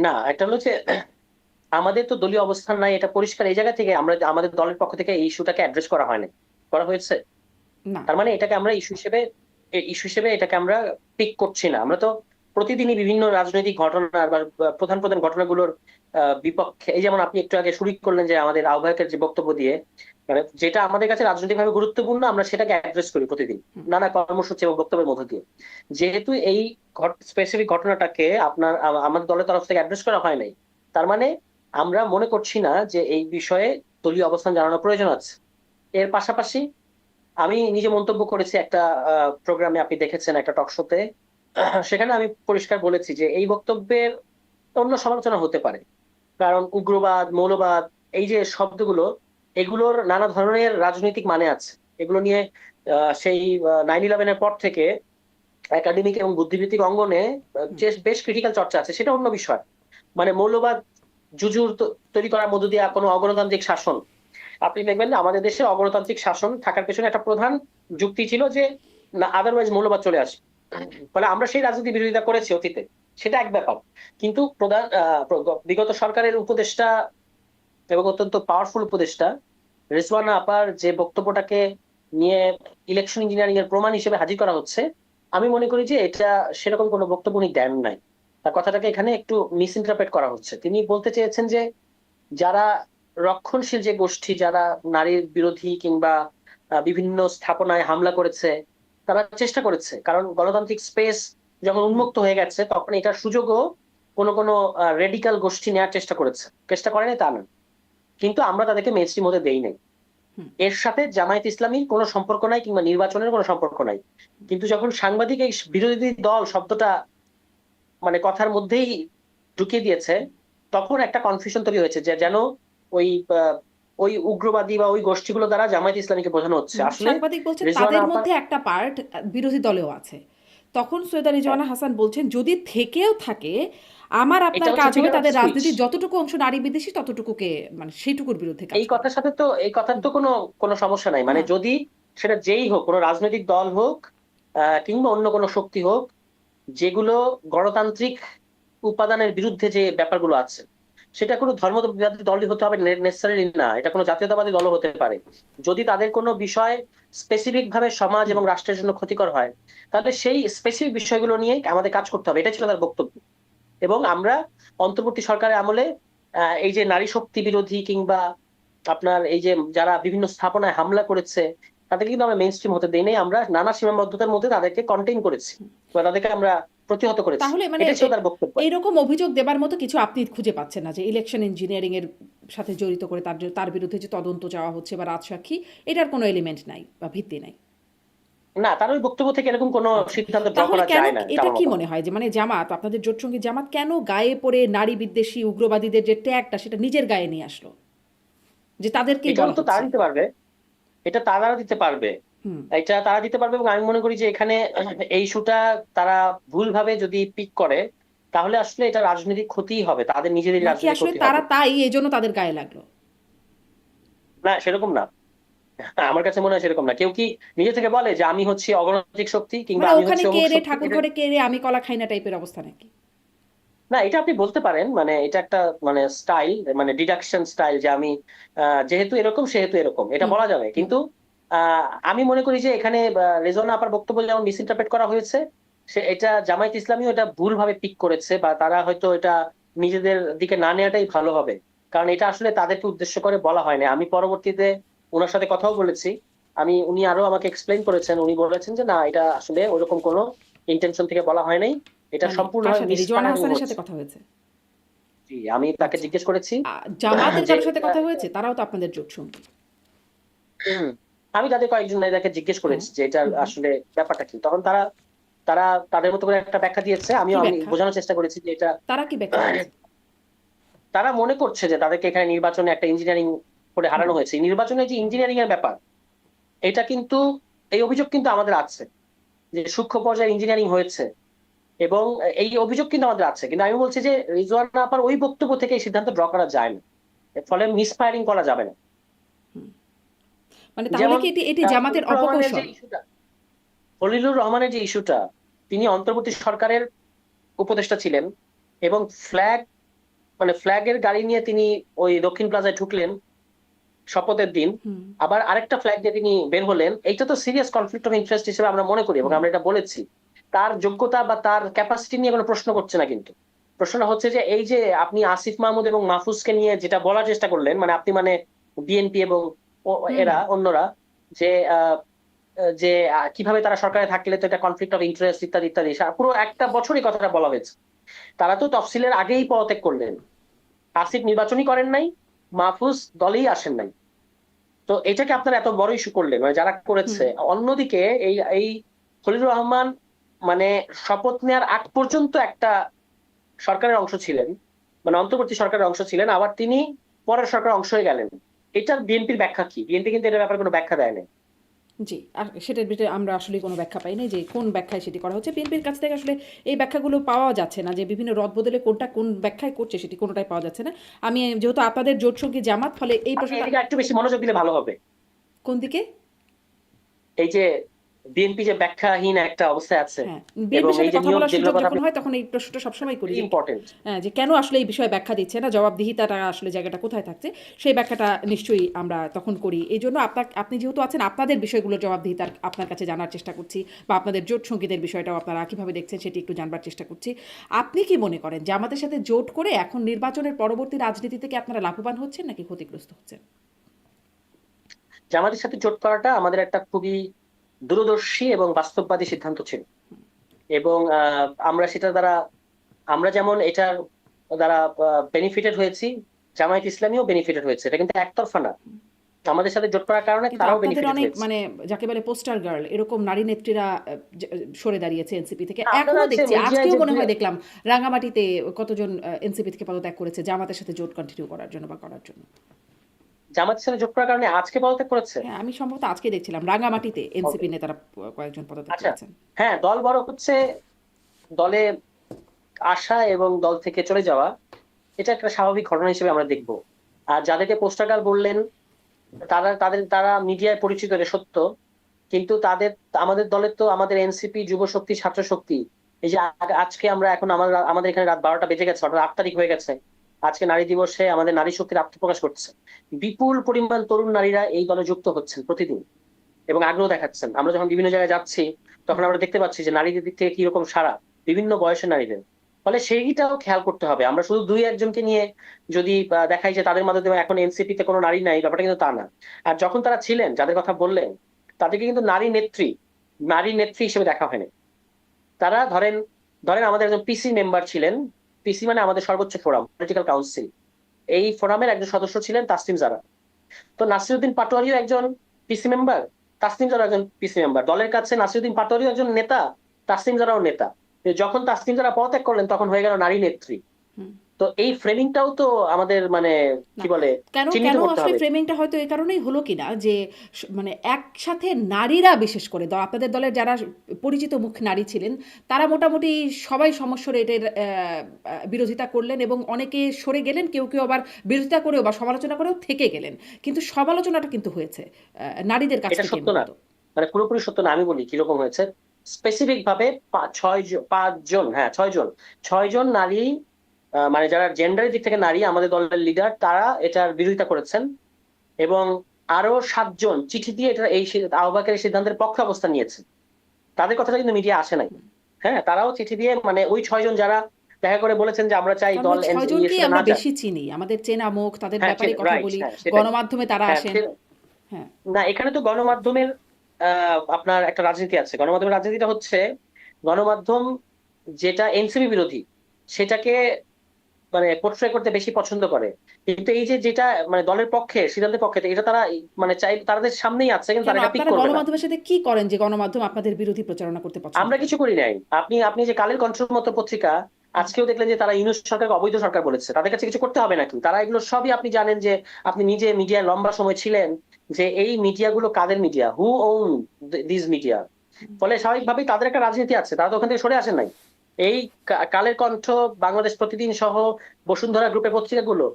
না, এটা হলো যে আমাদের তো দলীয় অবস্থান নাই, এটা পরিষ্কার। এই জায়গা থেকে আমরা আমাদের দলের পক্ষ থেকে এই ইস্যুটাকে অ্যাড্রেস করা হয়নি, করা হয়েছে। না। তার মানে এটাকে আমরা ইস্যু হিসেবে এটাকে আমরা পিক করছি না। আমরা তো প্রতিদিনই বিভিন্ন রাজনৈতিক ঘটনা বা প্রধান প্রধান ঘটনাগুলোর বিপক্ষে, এই যেমন আপনি একটু আগে শুরু করলেন যে আমাদের আহ্বায়কের যে বক্তব্য দিয়ে, মানে যেটা আমাদের কাছে রাজনৈতিকভাবে গুরুত্বপূর্ণ আমরা সেটাকে অ্যাড্রেস করি প্রতিদিন হুম। নানা কর্মসূচি এবং বক্তব্যের মধ্য দিয়ে। যেহেতু এই স্পেসিফিক ঘটনাটাকে আমাদের দলের তরফ থেকে অ্যাড্রেস করা হয় নাই, তার মানে আমরা মনে করছি না যে এই বিষয়ে দলীয় অবস্থান জানানোর প্রয়োজন আছে। এর পাশাপাশি আমি নিজে মন্তব্য করেছি একটা প্রোগ্রামে, আপনি দেখেছেন, একটা টক শোতে। সেখানে আমি পরিষ্কার বলেছি যে এই বক্তব্যের অন্য সমালোচনা হতে পারে, কারণ উগ্রবাদ, মৌলবাদ, এই যে শব্দগুলো, এগুলোর নানা ধরনের রাজনৈতিক মানে আছে। এগুলো নিয়ে সেই 9/11-এর পর থেকে একাডেমিক এবং বুদ্ধিবৃত্তিক অঙ্গনে হুম। যে বেশ ক্রিটিক্যাল চর্চা আছে, সেটা অন্য বিষয়। মানে মৌলবাদ জুজুর তৈরি করার মধ্য দিয়ে কোনো অগণতান্ত্রিক শাসন, আপনি দেখবেন যে আমাদের দেশে অগণতান্ত্রিক শাসন থাকার পেছনে একটা প্রধান যুক্তি ছিল যে না, আদারওয়াইজ মৌলবাদ চলে আসে। ফলে আমরা সেই রাজনীতি বিরোধিতা করেছি অতীতে, সেটা এক ব্যাপার। কিন্তু প্রধান বিগত সরকারের উপদেষ্টা এবং অত্যন্ত পাওয়ারফুল উপদেষ্টা রিজওয়ানা আপার যে বক্তব্যটাকে নিয়ে ইলেকশন ইঞ্জিনিয়ারিং এর প্রমাণ হিসেবে হাজির করা হচ্ছে, আমি মনে করি যে এটা সেরকম কোনো বক্তব্য উনি দেন নাই। তার কথাটাকে এখানে একটু মিস ইন্টারপ্রেট করা হচ্ছে। তিনি বলতে চেয়েছেন যে যারা রক্ষণশীল যে গোষ্ঠী, যারা নারীর বিরোধী কিংবা বিভিন্ন স্থাপনায় হামলা করেছে, তারা চেষ্টা করেছে, কারণ গণতান্ত্রিক স্পেস যখন হুম। উন্মুক্ত হয়ে গেছে তখন এটার সুযোগও কোনো কোনো রেডিকাল গোষ্ঠী নেওয়ার চেষ্টা করেছে। চেষ্টা করে নাই তা না, কিন্তু আমরা তাদেরকে মেইনস্ট্রিম হতে দেই নাই। হুম। এর সাথে জামায়াত ইসলামীর কোনো সম্পর্ক নাই কিংবা নির্বাচনের কোনো সম্পর্ক নাই। কিন্তু যখন সাংবাদিক এই বিরোধী দল শব্দটা মানে কথার মধ্যেই ঢুকিয়ে দিয়েছে, তখন একটা কনফিউশন তৈরি হয়েছে যে যেন ওই ওই উগ্রবাদী বা ওই গোষ্ঠীগুলো দ্বারা জামায়াত ইসলামীকে বোঝানো হচ্ছে। আসলে সাংবাদিক বলছেন রিজওয়ানা তাদের আপা, মধ্যে একটা পার্ট বিরোধী দলেও আছে। তখন সৈয়দা হ্যাঁ, রিজওয়ানা হাসান বলছেন যদি থেকেও থাকে, আমার এটা আপনার হচ্ছে কাজ হবে ফিগার অফ তাদের স্পিচ। রাজনীতির যতটুকু অংশ নারী বিদ্বেষী ততটুকুকে, মানে সেইটুকুর বিরুদ্ধে কাজ এই করা। কথার সাথে তো, এই কথার তো কোনো কোনো সমস্যা নাই। মানে না। যদি সেটা যেই হোক, কোনো রাজনৈতিক দল হোক কিংবা অন্য কোনো শক্তি হোক, যেগুলো গণতান্ত্রিক উপাদানের বিরুদ্ধে যে ব্যাপারগুলো আছে, সেটা কোনো ধর্মবিবাদী দলই হতে হবে নেসেসারিলি না, এটা কোনো জাতীয়তাবাদী দলও হতে পারে। যদি তাদের কোনো বিষয় স্পেসিফিক ভাবে সমাজ হুম। এবং রাষ্ট্রের জন্য ক্ষতিকর হয়, তাহলে সেই স্পেসিফিক বিষয়গুলো নিয়ে আমাদের কাজ করতে হবে, এটা ছিল তার বক্তব্য। এবং আমরা অন্তর্বর্তী সরকারের আমলে এই যে নারী শক্তি বিরোধী কিংবা আপনার এই যে যারা বিভিন্ন স্থাপনায় হামলা করেছে, তাদেরকে কিন্তু আমরা মেইন স্ট্রিম হতে দেই নাই। আমরা নানা সীমাবদ্ধতার মধ্যে তাদেরকে কন্টেইন করেছি বা তাদেরকে আমরা প্রতিহত করেছি। তাহলে মানে এটাই ছিল তার বক্তব্য। এইরকম অভিযোগ দেবার মতো কিছু আপনি খুঁজে পাচ্ছেন না যে ইলেকশন ইঞ্জিনিয়ারিং এর সাথে জড়িত করে তার বিরুদ্ধে যে তদন্ত চাওয়া হচ্ছে বা রাজসাক্ষী, এটার কোনো এলিমেন্ট নাই বা ভিত্তি নাই? না, তার ওই বক্তব্য থেকে এরকম কোনো আচ্ছা, সিদ্ধান্ত ড্র তাহলে করা কেন, যায় না, এটা এটা আমার কি মতামত। মনে হয় যে মানে জামাত, আপনাদের জোটসঙ্গী জামাত কেন গায়ে পড়ে নারী বিদ্বেষী উগ্রবাদীদের যে ট্যাগটা সেটা নিজের গায়ে নিয়ে আসলো, যে তাদেরকেই এটাও বলা তো তারা হচ্ছে? দিতে পারবে, এটা তারা দিতে পারবে, হুম। এটা তারা দিতে পারবে। এবং আমি মনে করি যে এখানে এই ইস্যুটা তারা ভুলভাবে যদি পিক করে, তাহলে আসলে এটা রাজনৈতিক ক্ষতিই হবে, তাদের নিজেদেরই নাকি রাজনৈতিক আসলে ক্ষতি তারা হবে। তাই এই জন্য তাদের গায়ে লাগলো? না, সেরকম না। আমার কাছে মনে হয় সেরকম না। কেউ কি নিজে থেকে বলে যে আমি হচ্ছি অগণতান্ত্রিক শক্তি কিংবা মানে আমি ওখানে হচ্ছে কে অমুক রে, শক্তি, ঠাকুর এটা ঘরে কে রে, আমি কলা খাই না টাইপের অবস্থা নাকি? না। এটা আপনি বলতে পারেন, মানে এটা একটা মানে স্টাইল, মানে ডিডাকশন স্টাইল, যে আমি যেহেতু এরকম সেহেতু এরকম, এটা হুম। বলা যাবে। হুম। কিন্তু আমি মনে করি যে এখানে রেজওয়ানা আপার বক্তব্য যেমন মিস ইন্টারপ্রেট করা হয়েছে, সে এটা জামায়াত ইসলামীও এটা ভুলভাবে পিক করেছে, বা তারা হয়তো এটা নিজেদের দিকে না নেওয়াটাই ভালো হবে। কারণ এটা আসলে তাদেরকে উদ্দেশ্য করে বলা হয়নি। আমি পরবর্তীতে ওনার সাথে কথাও বলেছি, উনি আরো আমাকে এক্সপ্লেইন করেছেন। উনি বলেছেন যে না, এটা আসলে ওরকম কোনো ইন্টেনশন থেকে বলা হয় নাই, এটা মানে কার সম্পূর্ণভাবে সাথে, রিজওয়ানা মিসকন্ডাক্টিং হাসানের সাথে হচ্ছে। কথা হয়েছে? জি, আমি তাকে আচ্ছা। জিজ্ঞেস করেছি জামাতের যে কারোর সাথে কথা হয়েছে? তারাও তো আপনাদের জোট সঙ্গী। হুম, আমি তাদের কয়েকজন নেতাকে জিজ্ঞেস হ্যাঁ। করেছি যে এটার হুম, হুম। আসলে ব্যাপারটা কি। তখন তারা তারা তাদের মতো করে একটা ব্যাখ্যা দিয়েছে। কি আমি ব্যাখ্যা? বোঝানোর চেষ্টা করেছি যে এটা তারা কি ব্যাখ্যা দিয়েছে? তারা মনে করছে যে তাদেরকে এখানে নির্বাচনে একটা ইঞ্জিনিয়ারিং করে হুম, হারানো হয়েছে। নির্বাচনে যে ইঞ্জিনিয়ারিং এর ব্যাপার, এটা কিন্তু এই অভিযোগ কিন্তু আমাদের আছে যে সূক্ষ্ম পর্যায়ে ইঞ্জিনিয়ারিং হয়েছে, এবং এই অভিযোগ কিন্তু আমাদের আছে। কিন্তু আমি বলছি যে রিজওয়ানা আপার ওই বক্তব্য থেকে এই সিদ্ধান্ত ড্র করা যায় না, এর ফলে মিসফায়ারিং করা যাবে না। হুম। মানে তাহলে যেমন কি এটি জামাতের খলিলুর রহমানের যে অপকৌশল? ইস্যুটা খলিলুর রহমানের যে ইস্যুটা, তিনি অন্তর্বর্তী সরকারের উপদেষ্টা ছিলেন, এবং ফ্ল্যাগ ফ্ল্যাগের গাড়ি নিয়ে তিনি ওই দক্ষিণ প্লাজায় ঢুকলেন শপথের দিন। হুম, আবার আরেকটা ফ্ল্যাগ দিয়ে তিনি বের হলেন। এইটা তো সিরিয়াস কনফ্লিক্ট অফ ইন্টারেস্ট হিসেবে আমরা মনে করি, এবং হুম, আমরা এটা বলেছি। তার যোগ্যতা বা তার ক্যাপাসিটি নিয়ে কোনো প্রশ্ন করছে না, কিন্তু প্রশ্নটা হচ্ছে যে এই যে আপনি আসিফ মাহমুদ এবং মাহফুজকে নিয়ে যেটা বলার চেষ্টা করলেন, মানে আপনি বিএনপি এবং হুম, এরা হুম। অন্যরা, যে যে কিভাবে তারা সরকারে থাকলে তো এটা কনফ্লিক্ট অফ ইন্টারেস্ট ইত্যাদি ইত্যাদি, পুরো একটা বছরই কথাটা বলা হয়েছে। তারা তো তফসিলের আগেই পদত্যাগ করলেন। আসিফ নির্বাচনই করেন নাই, মাহফুজ দলেই আসেন নাই। তো এটাকে আপনারা এত বড় ইস্যু করলেন, মানে যারা হুম। করেছে। অন্যদিকে এই এই খলিলুর রহমান মানে শপথ নেওয়ার আগ পর্যন্ত একটা সরকারের অংশ ছিলেন, মানে অন্তর্বর্তী সরকারের অংশ ছিলেন, আবার তিনি পরের সরকারের অংশ হয়ে গেলেন। এটার বিএনপির ব্যাখ্যা কি? বিএনপি কিন্তু এটার ব্যাপারে কোনো ব্যাখ্যা দেয় না। জি, আর সেটার ভিতরে আমরা আসলে কোনো ব্যাখ্যা পাই নাই যে কোন ব্যাখ্যায় সেটি করা হচ্ছে। বিএনপির কাছ থেকে আসলে এই ব্যাখ্যাগুলো পাওয়া যাচ্ছে না, যে বিভিন্ন রদবদলে কোনটা কোন ব্যাখ্যায় করছে সেটি কোনোটাই পাওয়া যাচ্ছে না। আমি যেহেতু আপনাদের জোট সঙ্গী জামাত, ফলে এই আপনি প্রশ্নটা এদিকে একটু বেশি মনোযোগ দিলে ভালো হবে। কোন দিকে? এই যে বিএনপি যে ব্যাখ্যাহীন একটা অবস্থায় আছে, হ্যাঁ, এবং বিএনপির এই সাথে যে কথা নিয়োগ বলার যেগুলোর সুযোগ কথা যখন আপনি, হয় তখন এই প্রশ্নটা সবসময় করি ভেরি যে ইম্পর্টেন্ট। যে কেন আসলে এই বিষয়ে ব্যাখ্যা দিচ্ছে না, জবাবদিহিতাটা আসলে জায়গাটা কোথায় থাকছে, সেই ব্যাখ্যাটা নিশ্চয়ই আমরা তখন করি। এই জন্য আপনি যেহেতু আছেন, আপনাদের বিষয়গুলোর জবাবদিহিতার আপনার কাছে জানার চেষ্টা করছি, বা আপনাদের জোট সঙ্গীদের বিষয়টাও আপনারা কীভাবে দেখছেন সেটি একটু জানবার চেষ্টা করছি। আপনি কি মনে করেন যে আমাদের সাথে জোট করে এখন নির্বাচনের পরবর্তী রাজনীতি থেকে আপনারা লাভবান হচ্ছেন নাকি ক্ষতিগ্রস্ত হচ্ছেন? জামাতের সাথে জোট করাটা আমাদের একটা খুবই দূরদর্শী এবং বাস্তববাদী সিদ্ধান্ত ছিল, এবং আমরা সেটা দ্বারা, আমরা যেমন এটার দ্বারা বেনিফিটেড হয়েছি, জামায়াত ইসলামীও বেনিফিটেড হয়েছে। এটা কিন্তু একতরফা না, আমাদের সাথে জোট করার কারণে কিন্তু তারাও আপনাদের বেনিফিটেড অনেক হয়েছে। মানে যাকে বলে পোস্টার গার্ল এরকম নারী নেত্রীরা সরে দাঁড়িয়েছে এনসিপি থেকে, আপনারা এখনো যে দেখছি, মিডিয়ায় আজকেও যে মনে হয় দেখলাম রাঙামাটিতে কতজন এনসিপি থেকে পদত্যাগ করেছে জামাতের সাথে জোট কন্টিনিউ করার জন্য বা করার জন্য। জামাতের সাথে জোট করার কারণে আজকে পদত্যাগ করেছে। হ্যাঁ, আমি সম্ভবত আজকে দেখছিলাম রাঙামাটিতে ওকে, এনসিপি নেতারা কয়েকজন পদত্যাগ আচ্ছা। করেছেন। হ্যাঁ, দল বড় হচ্ছে, দলে আসা এবং দল থেকে চলে যাওয়া, এটা একটা স্বাভাবিক ঘটনা হিসেবে আমরা দেখব। আর যাদেরকে পোস্টার গার্ল বললেন, তারা মিডিয়ায় পরিচিত, এটা সত্য। কিন্তু আমাদের দলের তো, আমাদের এনসিপি, যুব শক্তি, ছাত্র শক্তি, এই যে আজকে আমরা এখন আমাদের এখানে রাত 12টা বেজে গেছে, অর্থাৎ 8 তারিখ হয়ে গেছে। আজকে নারী দিবসে আমাদের নারী শক্তির আত্মপ্রকাশ করছে। বিপুল পরিমাণ তরুণ নারীরা এই দলে যুক্ত হচ্ছেন প্রতিদিন, এবং আগ্রহ দেখাচ্ছেন। আমরা যখন বিভিন্ন জায়গায় যাচ্ছি, তখন আমরা দেখতে পাচ্ছি যে নারীদের দিক থেকে কিরকম সাড়া, বিভিন্ন বয়সের নারীদের। ফলে সেইটাও খেয়াল করতে হবে। আমরা শুধু দুই একজনকে নিয়ে যদি দেখাই যে তাদের মাধ্যমে এখন এনসিপি তে কোনো নারী নাই, ব্যাপারটা কিন্তু তা না। আর যখন তারা ছিলেন, যাদের কথা বললেন, তাদেরকে কিন্তু নারী নেত্রী হিসেবে দেখা হয়নি। তারা ধরেন ধরেন আমাদের একজন পিসি মেম্বার ছিলেন। পিসি মানে আমাদের সর্বোচ্চ ফোরাম, পলিটিক্যাল কাউন্সিল। এই ফোরামের একজন সদস্য ছিলেন তাসলিম জারা। তো নাসিরুদ্দিন পাটোয়ারিও একজন পিসি মেম্বার, তাসনিম জারা একজন পিসি মেম্বার। দলের কাছে নাসিরুদ্দিন পাটোয়ারিও একজন নেতা, তাসনিম জারাও নেতা। যখন তাসনিম জারা পদত্যাগ করলেন, তখন হয়ে গেল নারী নেত্রী। হুম। তো এই ফ্রেমিংটাও তো আমাদের না, কি বলে, কেন চিহ্নিত কেন করতে আসলে হবে। ফ্রেমিংটা হয়তো এই কারণেই হলো কিনা যে মানে একসাথে নারীরা, বিশেষ করে আপনাদের দলের যারা পরিচিত মুখ নারী ছিলেন, তারা মোটামুটি সবাই সমস্যা এটার বিরোধিতা করলেন, এবং অনেকে সরে গেলেন, কেউ কেউ আবার বিরোধিতা করেও বা সমালোচনা করেও থেকে গেলেন। কিন্তু সমালোচনাটা কিন্তু হয়েছে নারীদের কাছ এটা থেকে সত্য না, মূলত। পুরোপুরি সত্য না। আমি বলি কিরকম হয়েছে। স্পেসিফিক ভাবে পাঁচ জন, হ্যাঁ 6 জন, 6 জন নারী, যারা জেন্ডারের দিক থেকে নারী, আমাদের দলের লিডার, তারা এটার বিরোধিতা করেছেন। এবং আরো 7 জন চিঠি দিয়ে এটা আহ্বায়কের এই সিদ্ধান্তের পক্ষে অবস্থান নিয়েছে। তাদের কথাটা কিন্তু মিডিয়া আসে নাই। হ্যাঁ, তারাও চিঠি দিয়ে, ওই 6 জন যারা দেখা করে বলেছেন যে আমরা চাই কারণ দল ওই ছয়জনকেই শুধু না আমরা যাক। বেশি চিনি, আমাদের চেনা মুখ, তাদের হ্যাঁ, ব্যাপারে কথা রাইট, বলি, হ্যাঁ সেটাই। গণমাধ্যমে তারা হ্যাঁ, আসেন। হ্যাঁ। না, এখানে তো গণমাধ্যমের আপনার একটা রাজনীতি আছে। গণমাধ্যমের রাজনীতিটা হচ্ছে গণমাধ্যম যেটা এনসিপি বিরোধী, সেটাকে মানে পোর্ট্রে করতে বেশি পছন্দ করে। কিন্তু এই যে যেটা মানে দলের পক্ষে, সিদ্ধান্তের পক্ষে, তো এটা তারা মানে চাই, তাদের সামনেই আছে, কিন্তু কেন তারা এটা পিক আপনারা করবে না। গণমাধ্যমের সাথে কি করেন যে গণমাধ্যম আপনাদের বিরোধী প্রচারণা করতে পছন্দ আমরা করে? কিছু করি নাই। আপনি আপনি যে কালের কণ্ঠের মতো পত্রিকা, আজকেও দেখলেন যে তারা ইউনূস সরকারকে অবৈধ সরকার বলেছে। তাদের কাছে কিছু করতে হবে নাকি? তারা এগুলো সবই, আপনি জানেন যে, আপনি নিজে মিডিয়ায় লম্বা সময় ছিলেন, যে এই মিডিয়াগুলো কাদের media, who own this media. ফলে স্বাভাবিকভাবেই তাদের একটা রাজনীতি আছে, তারা তো ওখান থেকে সরে আসেন নাই। এই কালের কণ্ঠ, বাংলাদেশ প্রতিদিন সহ বসুন্ধরা গ্রুপের পত্রিকাগুলো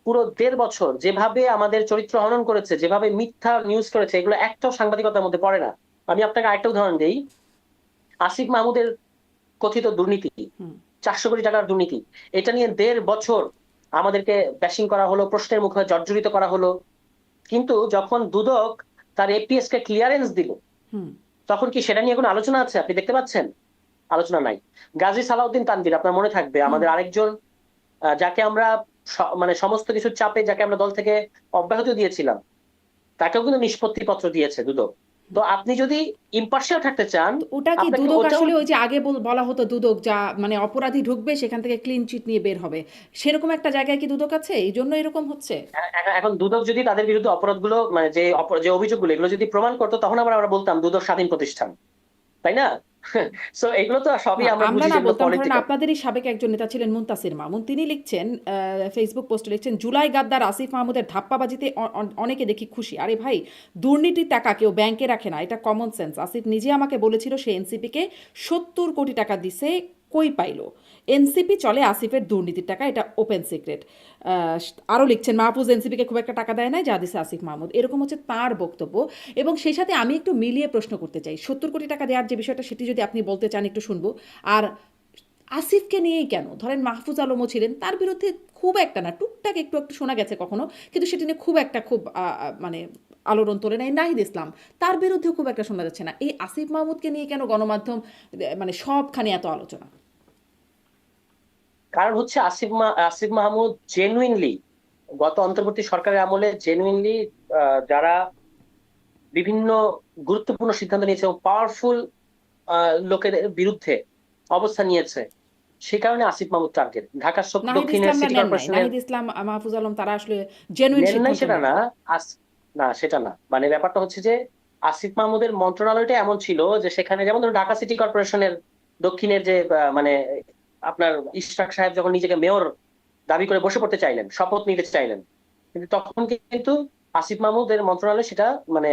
পুরো 1.5 বছর যেভাবে আমাদের চরিত্র হনন করেছে, যেভাবে মিথ্যা নিউজ করেছে, এগুলো একটাও সাংবাদিকতার মধ্যে পড়ে না। আমি আপনাকে আরেকটা উদাহরণ দিই। আসিফ মাহমুদের কথিত দুর্নীতি, হুম। 400 কোটি টাকার দুর্নীতি, এটা নিয়ে 1.5 বছর আমাদেরকে ব্যাশিং করা হলো, প্রশ্নের মুখে জর্জরিত করা হলো। কিন্তু যখন দুদক তার এপিএস কে ক্লিয়ারেন্স দিল, হুম। তখন কি সেটা নিয়ে কোনো আলোচনা আছে? আপনি দেখতে পাচ্ছেন? আলোচনা নাই। গাজী সালাউদ্দিন তানভীর, আপনার মনে থাকবে, হুম। আমাদের আরেকজন, যাকে আমরা মানে সমস্ত কিছুর চাপে যাকে আমরা দল থেকে অব্যাহতি দিয়েছিলাম, তাকেও কিন্তু নিষ্পত্তি পত্র দিয়েছে দুদক। তো আপনি যদি ইম্পার্শিয়াল থাকতে চান, তো ওটা কি আপনাকে দুদক ওটাও, আসলে ওই যে আগে বলা হতো দুদক যা মানে অপরাধী ঢুকবে সেখান থেকে ক্লিন চিট নিয়ে বের হবে, সেরকম একটা জায়গায় কি দুদক আছে এই জন্য এরকম হচ্ছে? এখন দুদক যদি তাদের বিরুদ্ধে অপরাধগুলো মানে যে অভিযোগগুলো এগুলো যদি প্রমাণ করতো, তখন আমরা বলতাম দুদক স্বাধীন প্রতিষ্ঠান, তাই না? সো এগুলো তো সবই না আমরা আমরা বুঝি না যেগুলো বলতাম, ধরেন পলিটিক্যাল। আপনাদেরই সাবেক একজন নেতা ছিলেন মুনতাসির মামুন, তিনি লিখছেন ফেসবুক পোস্টে লিখছেন, জুলাই গাদ্দার আসিফ মাহমুদের ধাপ্পাবাজিতে অনেকে দেখি খুশি। আরে ভাই, দুর্নীতির টাকা কেউ ব্যাংকে রাখে না, এটা কমন সেন্স। আসিফ নিজে আমাকে বলেছিল সে এনসিপিকে 70 কোটি টাকা দিছে, কই পাইলো? এনসিপি চলে আসিফের দুর্নীতির টাকা, এটা ওপেন সিক্রেট। আরও লিখছেন, মাহফুজ এনসিপিকে খুব একটা টাকা দেয় নাই যা দিছে আসিফ মাহমুদ, এরকম হচ্ছে তার বক্তব্য। এবং সেই সাথে আমি একটু মিলিয়ে প্রশ্ন করতে চাই, 70 কোটি টাকা দেওয়ার যে বিষয়টা সেটি যদি আপনি বলতে চান একটু শুনবো। আর আসিফকে নিয়েই কেন, ধরেন মাহফুজ আলমও ছিলেন, তার বিরুদ্ধে খুব একটা না, টুকটাক একটু একটু শোনা গেছে কখনো, কিন্তু সেটি নিয়ে খুব একটা মানে আলোড়ন তোলে নাই নাহিদ ইসলাম, তার বিরুদ্ধেও খুব একটা শোনা যাচ্ছে না। এই আসিফ মাহমুদকে নিয়ে কেন গণমাধ্যম মানে সবখানে এত আলোচনা? কারণ হচ্ছে আসিফ মাহমুদ জেনুইনলি গত অন্তর্বর্তী সরকারের আমলে জেনুইনলি যারা বিভিন্ন গুরুত্বপূর্ণ সিদ্ধান্ত নিয়েছে এবং পাওয়ারফুল লোকের বিরুদ্ধে অবস্থান নিয়েছে, সে কারণে আসিফ মাহমুদ টার্গেট। ঢাকা নাহিদ দক্ষিণের ইসলামরা সিটি নেন নাই, কর্পোরেশনের নাহিদ ইসলাম মাহফুজ আলম তারা আসলে জেনুইন নেন নাই সিদ্ধান্ত সেটা না। নেননি। আস না, সেটা না, মানে ব্যাপারটা হচ্ছে যে আসিফ মাহমুদের মন্ত্রণালয়টা এমন ছিল যে সেখানে, যেমন ধরুন ঢাকা সিটি কর্পোরেশনের দক্ষিণের যে মানে আপনার ইশরাক সাহেব যখন নিজেকে মেয়র দাবি করে বসে পড়তে চাইলেন, শপথ নিতে চাইলেন, কিন্তু তখন কিন্তু আসিফ মাহমুদের মন্ত্রণালয় সেটা মানে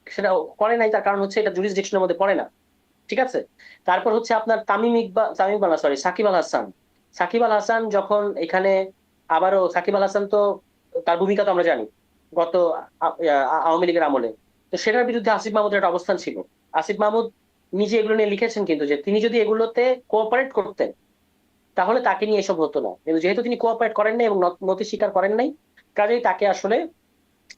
সেটা করে নাই। তার কারণ হচ্ছে এটা জুরিসডিকশনের মধ্যে পড়ে না। ঠিক আছে। তারপর হচ্ছে আপনার তামিম ইকবাল না, সরি, সাকিব আল হাসান। সাকিব আল হাসান যখন এখানে, আবারও সাকিব আল হাসান তো, তার ভূমিকা তো আমরা জানি গত আওয়ামী লীগের আমলে। তো সেটার বিরুদ্ধে আসিফ মাহমুদের একটা অবস্থান ছিল। আসিফ মাহমুদ নিজে এগুলো নিয়ে লিখেছেন কিন্তু, যে তিনি যদি এগুলোতে কোঅপারেট করতেন তাহলে তাকে নিয়ে এসব হতো না। কিন্তু যেহেতু তিনি কোঅপারেট করেন নাই এবং নথি স্বীকার করেন নাই, কাজেই তাকে আসলে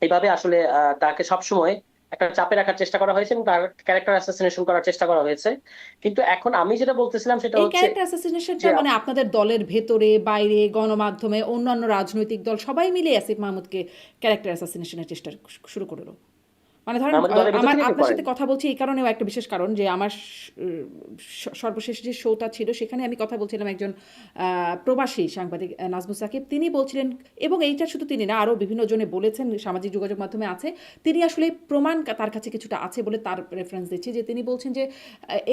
এইভাবে আসলে তাকে সবসময় একটা চাপে রাখার চেষ্টা করা হয়েছে এবং তার ক্যারেক্টার অ্যাসাসিনেশন করার চেষ্টা করা হয়েছে। কিন্তু এখন আমি যেটা বলতেছিলাম সেটা এই হচ্ছে ক্যারেক্টার যে, অ্যাসাসিনেশনটা মানে আপনাদের দলের ভেতরে বাইরে গণমাধ্যমে অন্যান্য রাজনৈতিক দল সবাই মিলে আসিফ মাহমুদকে ক্যারেক্টার অ্যাসাসিনেশনের চেষ্টা শুরু করলো? মানে ধরেন আমাদের দলের ভেতর আমার থেকে কেউ আপনার করেন। সাথে কথা বলছি এই কারণেও একটা বিশেষ কারণ, যে আমার সর্বশেষ যে শোটা ছিল সেখানে আমি কথা বলছিলাম একজন প্রবাসী সাংবাদিক নাজমুস সাকিব, তিনি বলছিলেন, এবং এইটা শুধু তিনি না, আরও বিভিন্ন জনে বলেছেন, সামাজিক যোগাযোগ মাধ্যমে আছে, তিনি আসলে প্রমাণ তার কাছে কিছুটা আছে বলে তার রেফারেন্স দিচ্ছি, যে তিনি বলছেন যে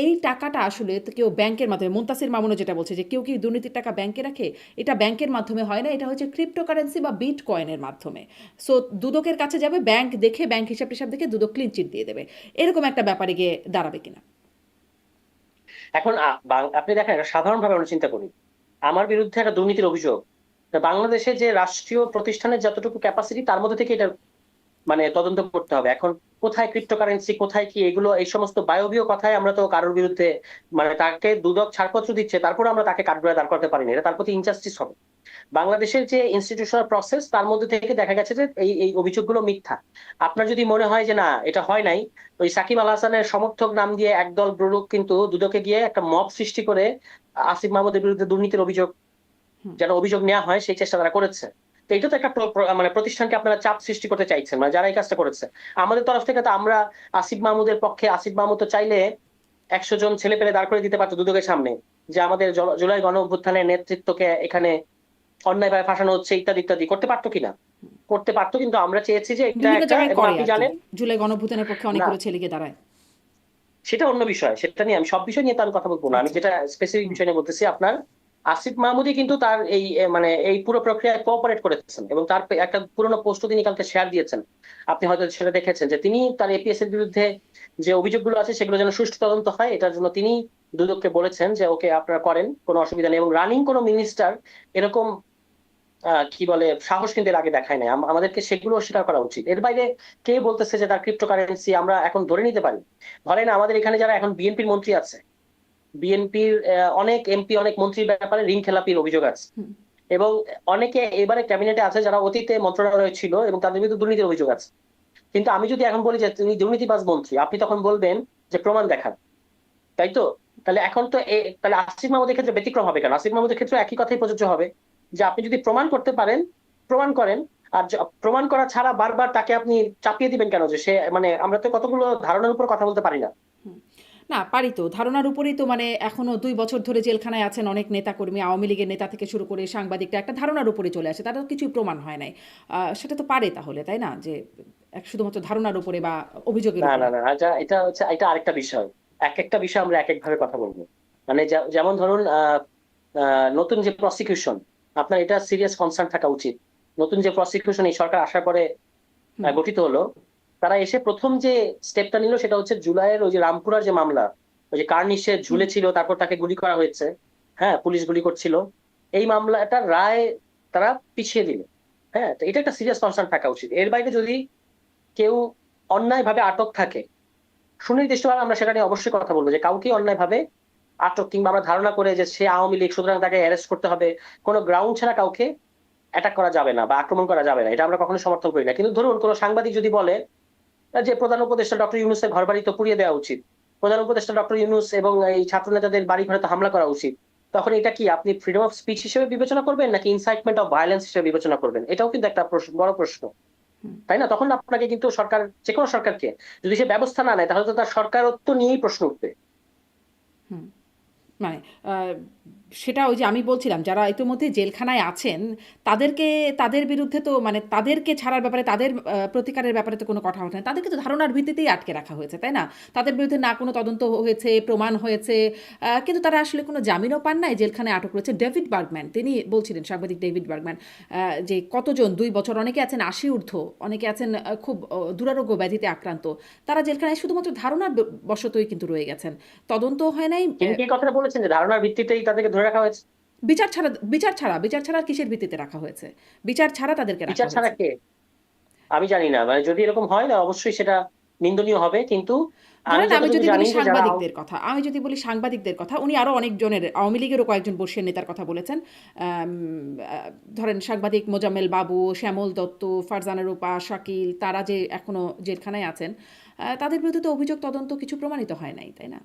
এই টাকাটা আসলে তো কেউ ব্যাংকের মাধ্যমে, মুনতাসির মামুনও যেটা বলছে যে কেউ কি দুর্নীতির টাকা ব্যাংকে রাখে, এটা ব্যাংকের মাধ্যমে হয় না, এটা হচ্ছে ক্রিপ্টোকারেন্সি বা বিট কয়েনের মাধ্যমে। সো দুদকের কাছে যাবে, ব্যাংক দেখে, ব্যাংক হিসাব টিসাব দেখে দুদক ক্লিন চিট দিয়ে দেবে, এরকম একটা ব্যাপারে গিয়ে দাঁড়াবে কিনা? এখন আপনি দেখেন, একটা সাধারণভাবে আমরা চিন্তা করি, আমার বিরুদ্ধে একটা দুর্নীতির অভিযোগ, তা বাংলাদেশে যে রাষ্ট্রীয় প্রতিষ্ঠানের যতটুকু ক্যাপাসিটি তার মধ্যে থেকে এটা মানে তদন্ত করতে হবে। এখন কোথায় ক্রিপ্টোকারেন্সি, কোথায় কি, এগুলো এই সমস্ত বায়বীয় কথায় আমরা তো কারোর বিরুদ্ধে, মানে তাকে দুদক ছাড়পত্র দিচ্ছে তারপর আমরা তাকে কাঠগড়ায় দাঁড় করতে পারি না, এটা তার প্রতি ইনজাস্টিস হবে। বাংলাদেশের যে ইনস্টিটিউশনাল প্রসেস তার মধ্যে থেকে দেখা গেছে যে এই এই অভিযোগগুলো মিথ্যা। আপনার যদি মনে হয় যে না এটা হয় নাই, ওই সাকিব আল হাসানের সমর্থক নাম দিয়ে একদল লোক কিন্তু দুদকে গিয়ে একটা মব সৃষ্টি করে আসিফ মাহমুদের বিরুদ্ধে দুর্নীতির অভিযোগ, যেন অভিযোগ নেওয়া হয়, সেই চেষ্টা তারা করেছে। তো এটা তো একটা মানে প্রতিষ্ঠানকে আপনারা চাপ সৃষ্টি করতে চাইছেন, মানে যারা এই কাজটা করেছে। আমাদের তরফ থেকে তো আমরা আসিফ মাহমুদের পক্ষে, আসিফ মাহমুদ তো চাইলে 100 জন ছেলে পেলে দাঁড় করে দিতে পারতো দুদকের সামনে, যে আমাদের জুলাই গণ অভ্যুত্থানের নেতৃত্বকে এখানে অন্যায়ভাবে ফাঁসানো হচ্ছে ইত্যাদি ইত্যাদি করতে পারতো কিনা, করতে পারতো, কিন্তু আমরা চেয়েছি যে এটা বিভিন্ন একটা, জায়গায় এবং করে আপনি আর কি। জানেন জুলাই গণঅভ্যুত্থানের পক্ষে না, অনেকগুলো ছেলে গিয়ে দাঁড়ায়। সেটা অন্য বিষয়, সেটা নিয়ে আমি সব বিষয় নিয়ে তো আমি কথা বলবো না, আমি আচ্ছা। যেটা স্পেসিফিক হুম। বিষয় নিয়ে বলতেছি। আপনার আসিফ মাহমুদই কিন্তু তার এই মানে এই পুরো প্রক্রিয়ায় কোঅপারেট করেছেন, এবং তার একটা পুরোনো পোস্ট তিনি কালকে শেয়ার দিয়েছেন, আপনি হয়তো সেটা দেখেছেন, যে তিনি তার এপিএস এর বিরুদ্ধে যে অভিযোগগুলো আছে সেগুলো যেন সুষ্ঠু তদন্ত হয়, এটার জন্য তিনি দুদককে বলেছেন যে ওকে আপনারা করেন, কোনো অসুবিধা নেই। এবং রানিং কোনো মিনিস্টার এরকম কি বলে সাহস কিন্তু এর আগে দেখায় নাই, আমাদেরকে সেগুলো স্বীকার করা উচিত। এর বাইরে কে বলতেছে যে তার ক্রিপ্টোকারেন্সি আমরা এখন ধরে নিতে পারি? ধরেন আমাদের এখানে যারা এখন বিএনপির মন্ত্রী আছে, বিএনপির অনেক এমপি অনেক মন্ত্রীর ব্যাপারে ঋণ খেলাপির অভিযোগ আছে, হুম। এবং অনেকে এবারে ক্যাবিনেটে আছে যারা অতীতে মন্ত্রণালয়ে ছিল এবং তাদের বিরুদ্ধে দুর্নীতির অভিযোগ আছে। কিন্তু আমি যদি এখন বলি যে তুমি দুর্নীতিবাজ মন্ত্রী, আপনি তখন বলবেন যে প্রমাণ দেখান, তাই তো? তাহলে এখন তো তাহলে আসিফ মাহমুদের ক্ষেত্রে ব্যতিক্রম হবে কেন? আসিফ মাহমুদের ক্ষেত্রে একই কথাই প্রযোজ্য হবে, যে আপনি যদি প্রমাণ করতে পারেন প্রমাণ করেন। আর প্রমাণ করা ছাড়া বারবার তাকে আপনি চাপিয়ে দিবেন কেন? যে সে মানে আমরা তো কতগুলো ধারণার উপর কথা বলতে পারি না। হুম। না পারি তো। ধারণার উপরেই তো মানে এখনো ২ বছর ধরে জেলখানায় আছেন অনেক নেতাকর্মী, আওয়ামী লীগের নেতা থেকে শুরু করে সাংবাদিকরা একটা ধারণার উপরে চলে আসে। তারা তো কিছুই প্রমাণ হয় নাই। সেটা তো পারে তাহলে, তাই না? যে শুধুমাত্র ধারণার উপরে বা অভিযোগের না না উপরে। না, এটা হচ্ছে, এটা আরেকটা বিষয়। এক একটা বিষয় আমরা এক এক ভাবে কথা বলবো। মানে যেমন ধরুন নতুন যে প্রসিকিউশন, আপনার এটা সিরিয়াস কনসার্ন থাকা উচিত। নতুন যে প্রসিকিউশন এই সরকার আসার পরে হুম। গঠিত হলো, তারা এসে প্রথম যে স্টেপটা নিল সেটা হচ্ছে জুলাইয়ের ওই যে রামপুরার যে মামলা, ওই যে কার্নিশে হুম। ঝুলেছিল তারপর তাকে গুলি করা হয়েছে, হ্যাঁ পুলিশ গুলি করছিল, এই মামলাটার রায় তারা পিছিয়ে দিল। হ্যাঁ, তো এটা একটা সিরিয়াস কনসার্ন থাকা উচিত। এর বাইরে যদি কেউ অন্যায়ভাবে আটক থাকে, সুনির্দিষ্টভাবে আমরা সেটা নিয়ে অবশ্যই কথা বলবো, যে কাউকে অন্যায়ভাবে আটক কিংবা আমরা ধারণা করে যে সে আওয়ামী লীগ সুতরাং তাকে অ্যারেস্ট করতে হবে, কোনো গ্রাউন্ড ছাড়া কাউকে অ্যাটাক করা যাবে না বা আক্রমণ করা যাবে না, এটা আমরা কখনো সমর্থন করি না। কিন্তু ধরুন কোনো সাংবাদিক যদি বলে যে প্রধান উপদেষ্টা ডক্টর ইউনূসের ঘর বাড়ি তো পুড়িয়ে দেওয়া উচিত, প্রধান উপদেষ্টা ডক্টর ইউনূস এবং এই ছাত্র নেতাদের বাড়ি ঘরে তো হামলা করা উচিত, তখন এটা কি আপনি ফ্রিডম অফ স্পিচ হিসেবে বিবেচনা করবেন নাকি ইনসাইটমেন্ট অফ ভায়োলেন্স হিসেবে বিবেচনা করবেন? এটাও কিন্তু একটা বড় প্রশ্ন, হুম। তাই না? তখন আপনাকে কিন্তু সরকার, যে কোনো সরকারকে যদি সে ব্যবস্থা না নেয় তাহলে তো তার সরকারত্ব নিয়েই প্রশ্ন উঠবে। হুম। মানে আ সেটা ওই যে আমি বলছিলাম যারা ইতিমধ্যে জেলখানায় আছেন তাদেরকে তাদের বিরুদ্ধে তো মানে তাদেরকে ছাড়ার ব্যাপারে তাদের প্রতিকারের ব্যাপারে তো কোনো কথা ওঠে না। তাদেরকে তো ধারণার ভিত্তিতেই আটকে রাখা হয়েছে, তাই না? তাদের বিরুদ্ধে না কোনো তদন্ত হয়েছে, প্রমাণ হয়েছে। কিন্তু তারা আসলে কোনো জামিনও পান নাই, জেলখানায় আটক রয়েছে। ডেভিড বার্গম্যান তিনি বলছিলেন, সাংবাদিক ডেভিড বার্গম্যান যে কতজন ২ বছর, অনেকে আছেন ৮০ ঊর্ধ্ব, অনেকে আছেন খুব দুরারোগ্য ব্যাধিতে আক্রান্ত। তারা জেলখানায় শুধুমাত্র ধারণার বশতই কিন্তু রয়ে গেছেন। তদন্তও হয় নাই। তিনি কি এই কথাটা বলেছেন যে ধারণার ভিত্তিতেই তাদেরকে ধরে রাখা হয়েছে? বিচার ছাড়া কিসের ভিত্তিতে রাখা হয়েছে? বিচার ছাড়া তাদেরকে রাখা বিচার ছাড়া হয়েছে। কে? আমি জানি না, মানে যদি এরকম হয় না অবশ্যই সেটা নিন্দনীয় হবে, কিন্তু আমি ধরেন আমি যতটুকু যদি জানি বলি যে যারা সাংবাদিকদের কথা, উনি আরো অনেকজনের আওয়ামী লীগেরও কয়েকজন বর্ষীয় নেতার কথা বলেছেন। আম ধরেন সাংবাদিক মোজাম্মেল বাবু, শ্যামল দত্ত, ফারজানা রূপা, শাকিল তারা যে এখনো জেলখানায় আছেন, তাদের বিরুদ্ধে তো অভিযোগ তদন্ত কিছু প্রমাণিত হয় নাই, তাই না?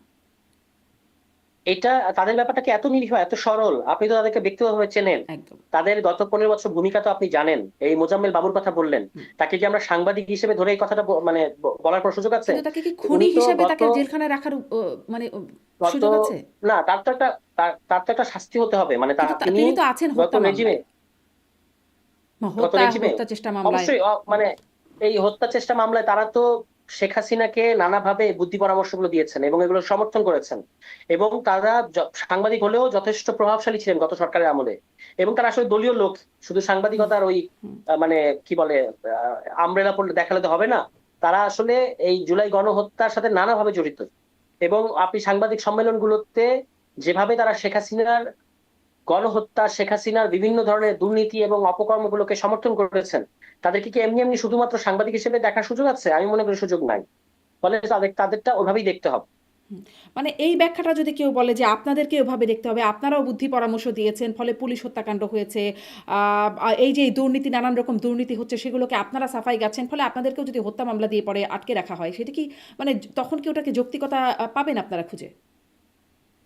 এটা, তাদের ব্যাপারটা কি এত নিরীহ এত সরল? আপনি তো তাদেরকে ব্যক্তিগতভাবে চেনেন, একদম। তাদের গত ১৫ বছর ভূমিকা তো আপনি জানেন। এই মোজাম্মেল বাবুর কথা বললেন, হুম। তাকে কি আমরা সাংবাদিক হিসেবে ধরে এই কথাটা মানে বলার কোনো সুযোগ আছে? কিন্তু তাকে কি উনি খুনি তো হিসেবে গত তাকে জেলখানায় রাখার মানে গত সুযোগ আছে? না, তার তো একটা, তার তো একটা শাস্তি হতে হবে, মানে কিন্তু তিনি তিনি তো আছেন গত হত্যা রেজিমে, মামলায়। হত্যা চেষ্টা মামলায়। অবশ্যই মানে এই হত্যা চেষ্টা মামলায় তারা তো শেখ হাসিনাকে নানাভাবে বুদ্ধি পরামর্শগুলো দিয়েছেন এবং এগুলো সমর্থন করেছেন, এবং তারা সাংবাদিক হলেও যথেষ্ট প্রভাবশালী ছিলেন গত সরকারের আমলে, এবং তারা আসলে দলীয় লোক, শুধু হুম। সাংবাদিকতার ওই হুম। মানে কি বলে আমব্রেলা পড়লে দেখালে তো হবে না। তারা আসলে এই জুলাই গণহত্যার সাথে নানাভাবে জড়িত, এবং আপনি সাংবাদিক সম্মেলনগুলোতে যেভাবে তারা শেখ হাসিনার গণহত্যা, শেখ হাসিনার বিভিন্ন ধরনের দুর্নীতি এবং অপকর্মগুলোকে সমর্থন করেছেন, তাদেরকে কি এমনি এমনি শুধুমাত্র সাংবাদিক হিসেবে দেখার সুযোগ আছে? আমি মনে করি সুযোগ নাই। ফলে তাদেরটা ওভাবেই দেখতে হবে। হুম। মানে এই ব্যাখ্যাটা যদি কেউ বলে যে আপনাদেরকে এভাবে দেখতে হবে, আপনারাও বুদ্ধি পরামর্শ দিয়েছেন, ফলে পুলিশ হত্যাকাণ্ড হয়েছে। এই যে এই দুর্নীতি, নানান রকম দুর্নীতি হচ্ছে সেগুলোকে আপনারা সাফাই গাচ্ছেন, ফলে আপনাদেরকেও যদি হত্যা মামলা দিয়ে পরে আটকে রাখা হয়, সেটা কি মানে তখন কি ওটাকে যৌক্তিকতা পাবেন আপনারা খুঁজে?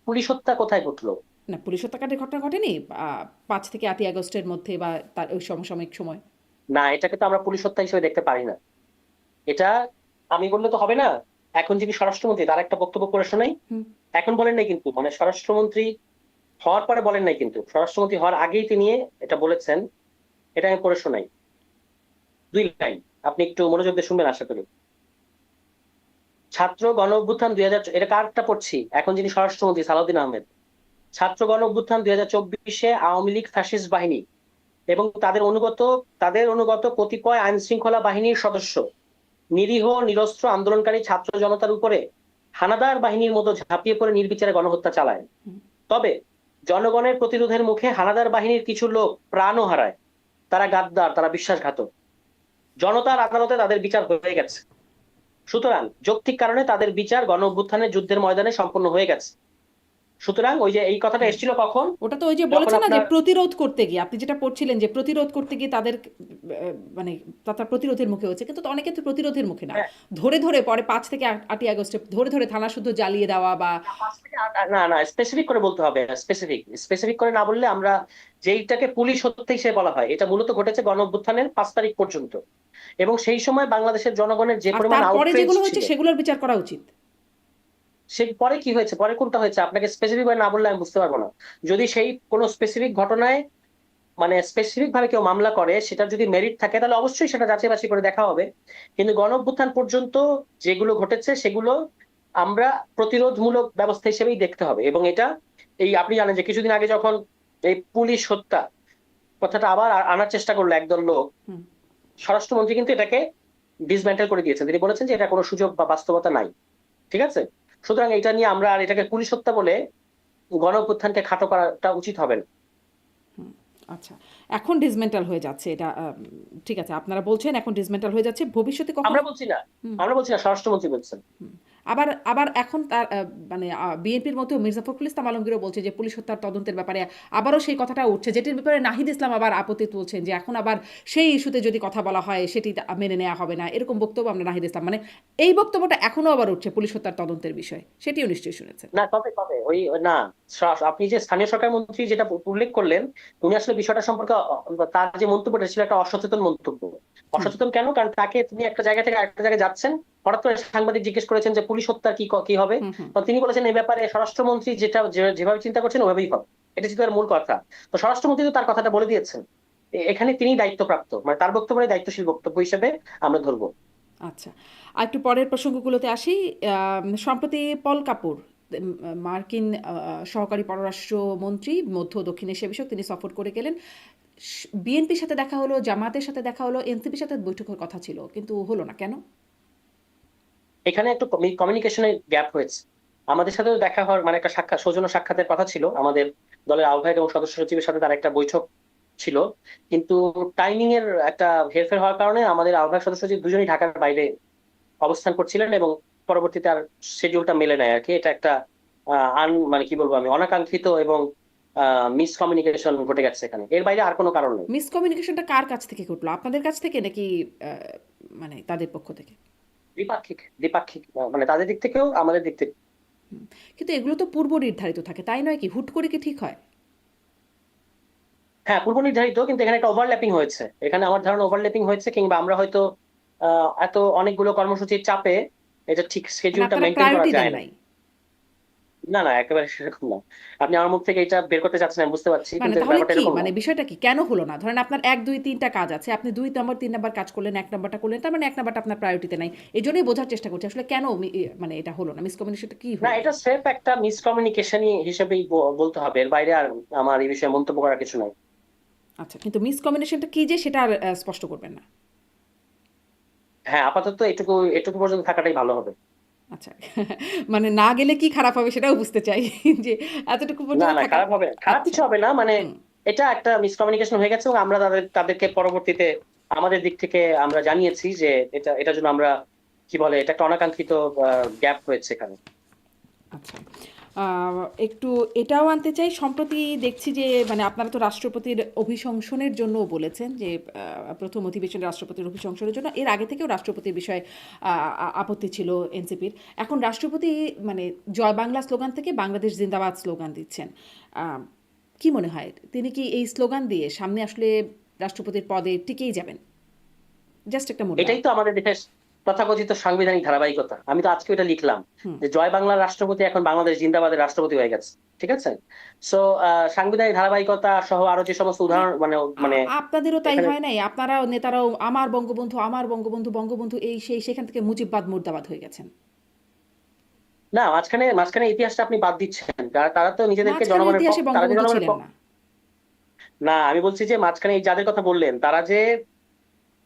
পুলিশ হত্যা কোথায় ঘটলো? না, পুলিশ হত্যাকাণ্ডের ঘটনা ঘটেনি ৫ থেকে ৮ই আগস্টের মধ্যে বা তার ওই সমসাময়িক সময়? না, এটাকে তো আমরা পুলিশ হত্যা হিসেবে দেখতে পারি না। এটা আমি বললে তো হবে না। এখন যিনি স্বরাষ্ট্রমন্ত্রী তার একটা বক্তব্য করে শোনাই। হুম। এখন বলেন নাই কিন্তু, মানে স্বরাষ্ট্রমন্ত্রী হওয়ার পরে বলেন নাই, কিন্তু স্বরাষ্ট্রমন্ত্রী হওয়ার আগেই তিনি এটা বলেছেন। এটা আমি পড়ে শোনাই, 2 লাইন, আপনি একটু মনোযোগ দিয়ে শুনবেন আশা করি। ছাত্র গণ অভ্যুত্থান 2000, এটা কারটা পড়ছি এখন, যিনি স্বরাষ্ট্রমন্ত্রী সালাউদ্দিন আহমেদ। ছাত্র গণ অভ্যুত্থান 2024-এ আওয়ামী লীগ ফ্যাসিস্ট বাহিনী এবং তাদের অনুগত কতিপয় আইন শৃঙ্খলা বাহিনীর সদস্য নিরীহ নিরস্ত্র আন্দোলনকারী ছাত্র জনতার উপরে হানাদার বাহিনীর মতো ঝাঁপিয়ে পড়ে নির্বিচারে গণহত্যা চালায়। তবে জনগণের প্রতিরোধের মুখে হানাদার বাহিনীর কিছু লোক প্রাণও হারায়। তারা গাদ্দার, তারা বিশ্বাসঘাতক। জনতার আদালতে তাদের বিচার হয়ে গেছে। সুতরাং যৌক্তিক কারণে তাদের বিচার গণ অভ্যুত্থানের যুদ্ধের ময়দানে সম্পন্ন হয়ে গেছে। সুতরাং ওই যে এই কথাটা এসেছিল কখন, ওটা তো ওই যে যখন বলেছে না যে আপনার, প্রতিরোধ করতে গিয়ে, আপনি যেটা পড়ছিলেন যে প্রতিরোধ করতে গিয়ে তাদের মানে তারা প্রতিরোধের মুখে হচ্ছে, কিন্তু তো অনেকে তো প্রতিরোধের মুখে না, হ্যাঁ, ধরে ধরে পরে 5 থেকে 8ই আগস্টে ধরে ধরে থানা শুদ্ধ জ্বালিয়ে দেওয়া বা 5 থেকে 8, না না, স্পেসিফিক করে বলতে হবে। স্পেসিফিক স্পেসিফিক করে না বললে আমরা, যেইটাকে পুলিশ হত্যা হিসেবে বলা হয়, এটা মূলত ঘটেছে গণ অভ্যুত্থানের 5 তারিখ পর্যন্ত। এবং সেই সময় বাংলাদেশের জনগণের যে আর পরিমাণ তারপরে আউটরেজ যেগুলো হয়েছে ছিল, সেগুলোর বিচার করা উচিত। সে পরে কি হয়েছে, পরে কোনটা হয়েছে, আপনাকে স্পেসিফিক ভাবে না বললে আমি বুঝতে পারবো না। যদি সেই কোনো স্পেসিফিক ঘটনায় মানে স্পেসিফিক ভাবে কেউ মামলা করে, সেটা যদি মেরিট থাকে তাহলে অবশ্যই সেটা যাচাই বাছাই করে দেখা হবে। কিন্তু গণ অভ্যুত্থান পর্যন্ত যেগুলো ঘটেছে সেগুলো আমরা প্রতিরোধমূলক ব্যবস্থা হিসেবেই দেখতে হবে। এবং এটা, এই আপনি জানেন যে কিছুদিন আগে যখন এই পুলিশ হত্যা কথাটা আবার আনার চেষ্টা করলো একদল লোক, হুম। স্বরাষ্ট্রমন্ত্রী কিন্তু এটাকে ডিসমেন্টেল করে দিয়েছেন। তিনি বলেছেন যে এটা কোনো সুযোগ বা বাস্তবতা নাই। ঠিক আছে, সুতরাং এটা নিয়ে আমরা আর এটাকে পুলিশ হত্যা বলে গণ অভ্যুত্থানকে খাটো করাটা উচিত হবে না। হুম, আচ্ছা, এখন ডিসমেন্টাল হয়ে যাচ্ছে এটা, ঠিক আছে, আপনারা বলছেন এখন ডিসমেন্টাল হয়ে যাচ্ছে, ভবিষ্যতে কখনো আমরা বলছি না, হুম, আমরা বলছি না, স্বরাষ্ট্রমন্ত্রী বলছেন। হুম। আবার আবার এখন তার মানে বিএনপির মধ্যেও মির্জা ফখরুল ইসলাম আলমগীরও বলছে যে পুলিশ হত্যার তদন্তের ব্যাপারে আবারও সেই কথাটা উঠছে, যেটির ব্যাপারে নাহিদ ইসলাম আবার আপত্তি তুলছেন যে এখন আবার সেই ইস্যুতে যদি কথা বলা হয় সেটি মেনে নেওয়া হবে না, এরকম বক্তব্য আমরা নাহিদ ইসলাম মানে এই বক্তব্যটা এখনো আবার উঠছে পুলিশ হত্যার তদন্তের বিষয়, সেটিও নিশ্চয়ই শুনেছেন। না, কবে কবে ওই, না, আপনি যে স্থানীয় সরকার মন্ত্রী যেটা উল্লেখ করলেন, উনি আসলে বিষয়টা সম্পর্কে তার যে মন্তব্যটা ছিল একটা অসচেতন মন্তব্য। হুম, অসচেতন কেন? কারণ তাকে, তিনি একটা জায়গা থেকে আরেকটা জায়গায় যাচ্ছেন, হঠাৎ করে সাংবাদিক জিজ্ঞেস করেছেন যে পুলিশ হত্যা কি হবে। হুম, হুম। তো তিনি বলেছেন এই ব্যাপারে স্বরাষ্ট্রমন্ত্রী যেভাবে চিন্তা করছেন ওভাবেই হবে। এটা ছিল তার মূল কথা। তো স্বরাষ্ট্রমন্ত্রী তো তার কথাটা বলে দিয়েছেন। এখানে তিনি দায়িত্বপ্রাপ্ত, মানে তার বক্তব্য দায়িত্বশীল বক্তব্য হিসেবে আমরা ধরবো। আচ্ছা, আর একটু পরের প্রসঙ্গগুলোতে আসি। সম্প্রতি পল কাপুর, মার্কিন সহকারী পররাষ্ট্রমন্ত্রী মধ্য ও দক্ষিণ এশিয়া বিষয়ক, তিনি সফর করে গেলেন। বিএনপির সাথে দেখা হলো, জামাতের সাথে দেখা হলো, এনসিপির সাথে বৈঠকের কথা ছিল কিন্তু হলো না কেন? এখানে একটু কমিউনিকেশনের গ্যাপ হয়েছে। আমাদের সাথেও দেখা হওয়ার, মানে একটা সাক্ষাৎ, সৌজন্য সাক্ষাতের কথা ছিল আমাদের দলের আহ্বায়ক এবং সদস্য সচিবের সাথে, তার একটা বৈঠক ছিল। কিন্তু টাইমিং এর একটা হেরফের হওয়ার কারণে আমাদের আহ্বায়ক সদস্য সচিব দুজনেই ঢাকার বাইরে অবস্থান করছিলেন এবং পরবর্তীতে আর শিডিউলটা মেলে নেয় আর কি। এটা একটা মানে কি বলবো আমি, অনাকাঙ্ক্ষিত এবং মিসকমিউনিকেশন ঘটে গেছে এখানে, এর বাইরে আর কোনো কারণ নেই। মিসকমিউনিকেশনটা কার কাছ থেকে ঘটলো, আপনাদের কাছ থেকে নাকি আহ, মানে তাদের পক্ষ থেকে? দ্বিপাক্ষিক দ্বিপাক্ষিক, মানে তাদের দিক থেকেও আমাদের দিক থেকে। হুম। কিন্তু এগুলো তো পূর্ব নির্ধারিত থাকে, তাই নয় কি? হুট করে কি ঠিক হয়? হ্যাঁ, পূর্ব নির্ধারিত, কিন্তু এখানে একটা ওভারল্যাপিং হয়েছে। এখানে আমার ধারণা ওভারল্যাপিং হয়েছে, কিংবা আমরা হয়তো এত অনেকগুলো কর্মসূচির চাপে এটা ঠিক মানে স্কেডিউলটা আপনারা মেনটেন করা প্রায়োরিটি দেন যায় না। নাই? না না, একেবারে সেরকম না। আপনি আমার মুখ থেকে এটা বের করতে চাচ্ছেন আমি বুঝতে পারছি, মানে কিন্তু তাহলে ব্যাপারটা কি, এরকম না। মানে বিষয়টা কি, কেন হলো না? ধরেন আপনার 1 2 3টা কাজ আছে, আপনি 2 নম্বর 3 নম্বর কাজ করলেন, 1 নম্বরটা করলেন, তার মানে 1 নম্বরটা আপনার প্রায়োরিটিতে নাই। এই জন্যই বোঝার চেষ্টা করছি আসলে কেন মানে এটা হলো না, মিসকমিউনিকেশনটা কি না, হলো? এটা স্রেফ একটা মিসকমিউনিকেশনই হিসেবেই বলতে হবে, এর বাইরে আর আমার এই বিষয়ে মন্তব্য করার কিছু নাই। আচ্ছা, কিন্তু মিসকমিউনিকেশনটা কি যে সেটা আর স্পষ্ট করবেন না? হ্যাঁ, আপাতত এটুকু এটুকু পর্যন্ত থাকাটাই ভালো হবে। আচ্ছা, মানে না গেলে কি খারাপ হবে সেটাও বুঝতে চাই যে এতটুকু না পর্যন্ত না, থাকা। খারাপ হবে, খারাপ আচ্ছা। কিছু হবে না, মানে হুম। এটা একটা মিসকমিউনিকেশন হয়ে গেছে এবং আমরা তাদেরকে পরবর্তীতে আমাদের দিক থেকে আমরা জানিয়েছি যে এটার জন্য আমরা, কি বলে, এটা একটা অনাকাঙ্ক্ষিত গ্যাপ হয়েছে এখানে। আচ্ছা, একটু এটাও আনতে চাই, সম্প্রতি দেখছি যে মানে আপনারা তো রাষ্ট্রপতির অভিশংসনের জন্যও বলেছেন যে প্রথম অধিবেশনে রাষ্ট্রপতির অভিশংসনের জন্য, এর আগে থেকেও রাষ্ট্রপতির বিষয়ে আপত্তি ছিল এনসিপির। এখন রাষ্ট্রপতি মানে জয় বাংলা স্লোগান থেকে বাংলাদেশ জিন্দাবাদ স্লোগান দিচ্ছেন। আহ, কি মনে হয় তিনি কি এই স্লোগান দিয়ে সামনে আসলে রাষ্ট্রপতির পদে টিকেই যাবেন? জাস্ট একটা মূল্যায়ন। এটাই তো আমাদের দেশের তথাকথিত সাংবিধানিক ধারাবাহিকতা। আমি তো আজকে এটা লিখলাম হুম। যে জয় বাংলার রাষ্ট্রপতি এখন বাংলাদেশ জিন্দাবাদের রাষ্ট্রপতি হয়ে গেছে। ঠিক আছে। সো সাংবিধানিক ধারাবাহিকতা সহ আরো যে সমস্ত মানে উদাহরণ মানে মানে আপনাদেরও তাই এখানে হয় নাই? আপনারাও নেতারাও আমার বঙ্গবন্ধু, আমার বঙ্গবন্ধু, বঙ্গবন্ধু এই সেই সেখান থেকে মুজিববাদ মুর্দাবাদ হয়ে গেছেন। না, মাঝখানে মাঝখানে ইতিহাসটা আপনি বাদ দিচ্ছেন। তারা তো নিজেদেরকে মাঝখানের জনগণের ইতিহাসে পক্ষ, তারা যে বঙ্গবন্ধু জনগণের ছিলেন পক্ষ। না। না, আমি বলছি যে মাঝখানে এই যাদের কথা বললেন তারা যে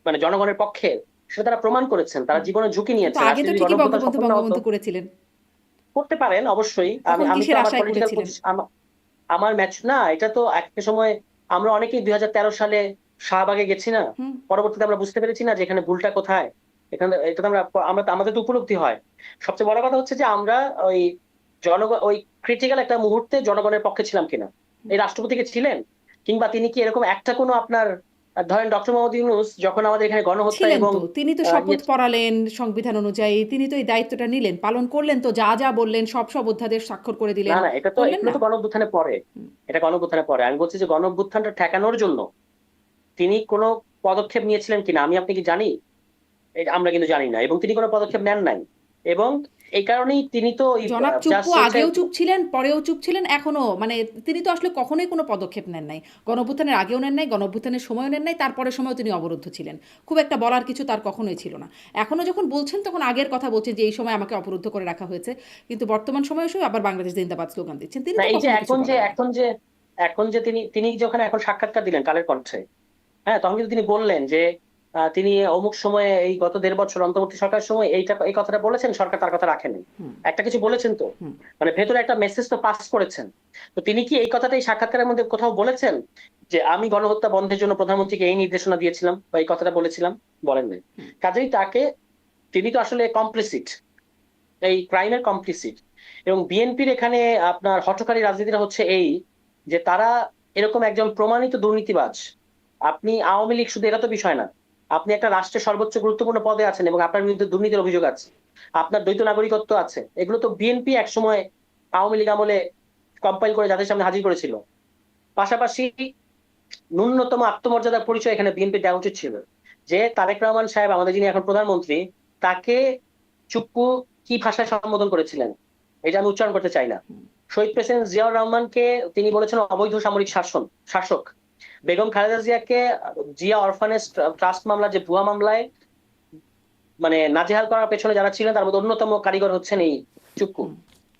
মানে জনগণের পক্ষে, সেটা তারা প্রমাণ করেছেন, তারা হুম। জীবনের ঝুঁকি কিন্তু নিয়েছেন। আগে আজকে তো যদি ঠিকই গণঅভ্যুত্থান বঙ্গবন্ধু, সফল না হতো, বঙ্গবন্ধু করেছিলেন। করতে পারেন অবশ্যই। আমি তখন আমি তো কিসের আমার আশায় পলিটিক্যাল করেছিলেন? পজিশন, আমার ম্যাচ না, এটা তো একটা সময় আমরা অনেকেই 2013 সালে শাহবাগে গেছি না, হুম। পরবর্তীতে আমরা বুঝতে পেরেছি না যে এখানে ভুলটা কোথায়। এখানে এটা তো আমরা আমাদের তো উপলব্ধি হয়। সবচেয়ে বড় কথা হচ্ছে যে আমরা ওই জনগণ ওই ক্রিটিক্যাল একটা মুহূর্তে জনগণের পক্ষে ছিলাম কিনা। এই রাষ্ট্রপতিকে ছিলেন, কিংবা তিনি কি এরকম একটা কোনো আপনার ধরেন ডক্টর মোহাম্মদ ইউনূস যখন আমাদের এখানে গণহত্যা ছিলেন এবং তো। তিনি তো ইয়ে, শপথ পড়ালেন সংবিধান অনুযায়ী। তিনি তো এই দায়িত্বটা নিলেন, পালন করলেন তো, যা, যা বললেন সব অধ্যাদেশ স্বাক্ষর করে না দিলেন। না, এটা তো করলেন এগুলো না? তো গণঅভ্যুত্থানে পরে। হুম। এটা গণঅভ্যুত্থানে পরে। আমি বলছি যে গণঅভ্যুত্থানটা ঠেকানোর জন্য তিনি কোনো পদক্ষেপ নিয়েছিলেন কিনা আমি আপনি কি জানি? এটা আমরা কিন্তু জানি না, এবং তিনি কোনো পদক্ষেপ নেন নাই। এবং এই কারণেই তিনি তো জনাব চুপ্পু জাস্ট হচ্ছে আগেও চুপ ছিলেন, পরেও চুপ ছিলেন, এখনো মানে তিনি তো আসলে কখনোই কোনো পদক্ষেপ নেন নাই। গণঅভ্যুত্থানের আগেও নেন নাই, গণঅভ্যুত্থানের সময়ও নেন নাই, তারপরের সময়ও তিনি অবরুদ্ধ ছিলেন। খুব একটা বলার কিছু তার কখনোই ছিল না। এখনো যখন বলছেন তখন আগের কথা বলছেন যে এই সময় আমাকে অবরুদ্ধ করে রাখা হয়েছে। কিন্তু বর্তমান সময়ে এসেও আবার বাংলাদেশ জিন্দাবাদ স্লোগান দিচ্ছেন। তিনি না, তো এই যে কখনো কিছু এখন যে বলেন নাই। এখন যে এখন যে তিনি তিনি যখন এখন সাক্ষাৎকার দিলেন কালের কণ্ঠে, হ্যাঁ, তখন কিন্তু তিনি বললেন যে তিনি অমুক সময়ে এই গত 1.5 বছর অন্তর্বর্তী সরকারের সময় এই কথাটা বলেছেন, সরকার তার কথা রাখেনি। হুম। একটা কিছু বলেছেন তো, হুম। মানে ভেতরে একটা মেসেজ তো পাস করেছেন। তো তিনি কি এই কথাটা এই সাক্ষাৎকারের মধ্যে কোথাও বলেছেন যে আমি গণহত্যা বন্ধের জন্য প্রধানমন্ত্রীকে এই নির্দেশনা দিয়েছিলাম বা এই কথাটা বলেছিলাম? বলেন নাই। হুম। কাজেই তাকে, তিনি তো আসলে কমপ্লিসিট, এই ক্রাইমের কমপ্লিসিট। এবং বিএনপির এখানে আপনার হঠকারী রাজনীতিটা হচ্ছে এই যে তারা এরকম একজন প্রমাণিত দুর্নীতিবাজ। আপনি আওয়ামী লীগ শুধু এটা তো বিষয় না, আপনি একটা রাষ্ট্রের সর্বোচ্চ গুরুত্বপূর্ণ পদে আছেন এবং আপনার বিরুদ্ধে দুর্নীতির অভিযোগ আছে, আপনার দ্বৈত নাগরিকত্ব আছে। এগুলো তো বিএনপি একসময় আওয়ামী লীগ আমলে কম্পাইল করে যাদের সামনে হাজির করেছিল। পাশাপাশি ন্যূনতম আত্মমর্যাদার পরিচয় এখানে বিএনপি দেওয়া উচিত ছিল। যে তারেক রহমান সাহেব আমাদের যিনি এখন প্রধানমন্ত্রী, তাকে চুপ্পু কি ভাষায় সম্বোধন করেছিলেন এটা আমি উচ্চারণ করতে চাই না। শহীদ প্রেসিডেন্ট জিয়াউর রহমানকে তিনি বলেছেন অবৈধ সামরিক শাসক। বেগম খালেদা জিয়াকে জিয়া অরফানেজ ট্রাস্ট মামলা, যে ভুয়া মামলায় মানে নাজেহাল করার পেছনে যারা ছিলেন তার মধ্যে অন্যতম কারিগর হচ্ছেন এই চুপ্পু। হুম।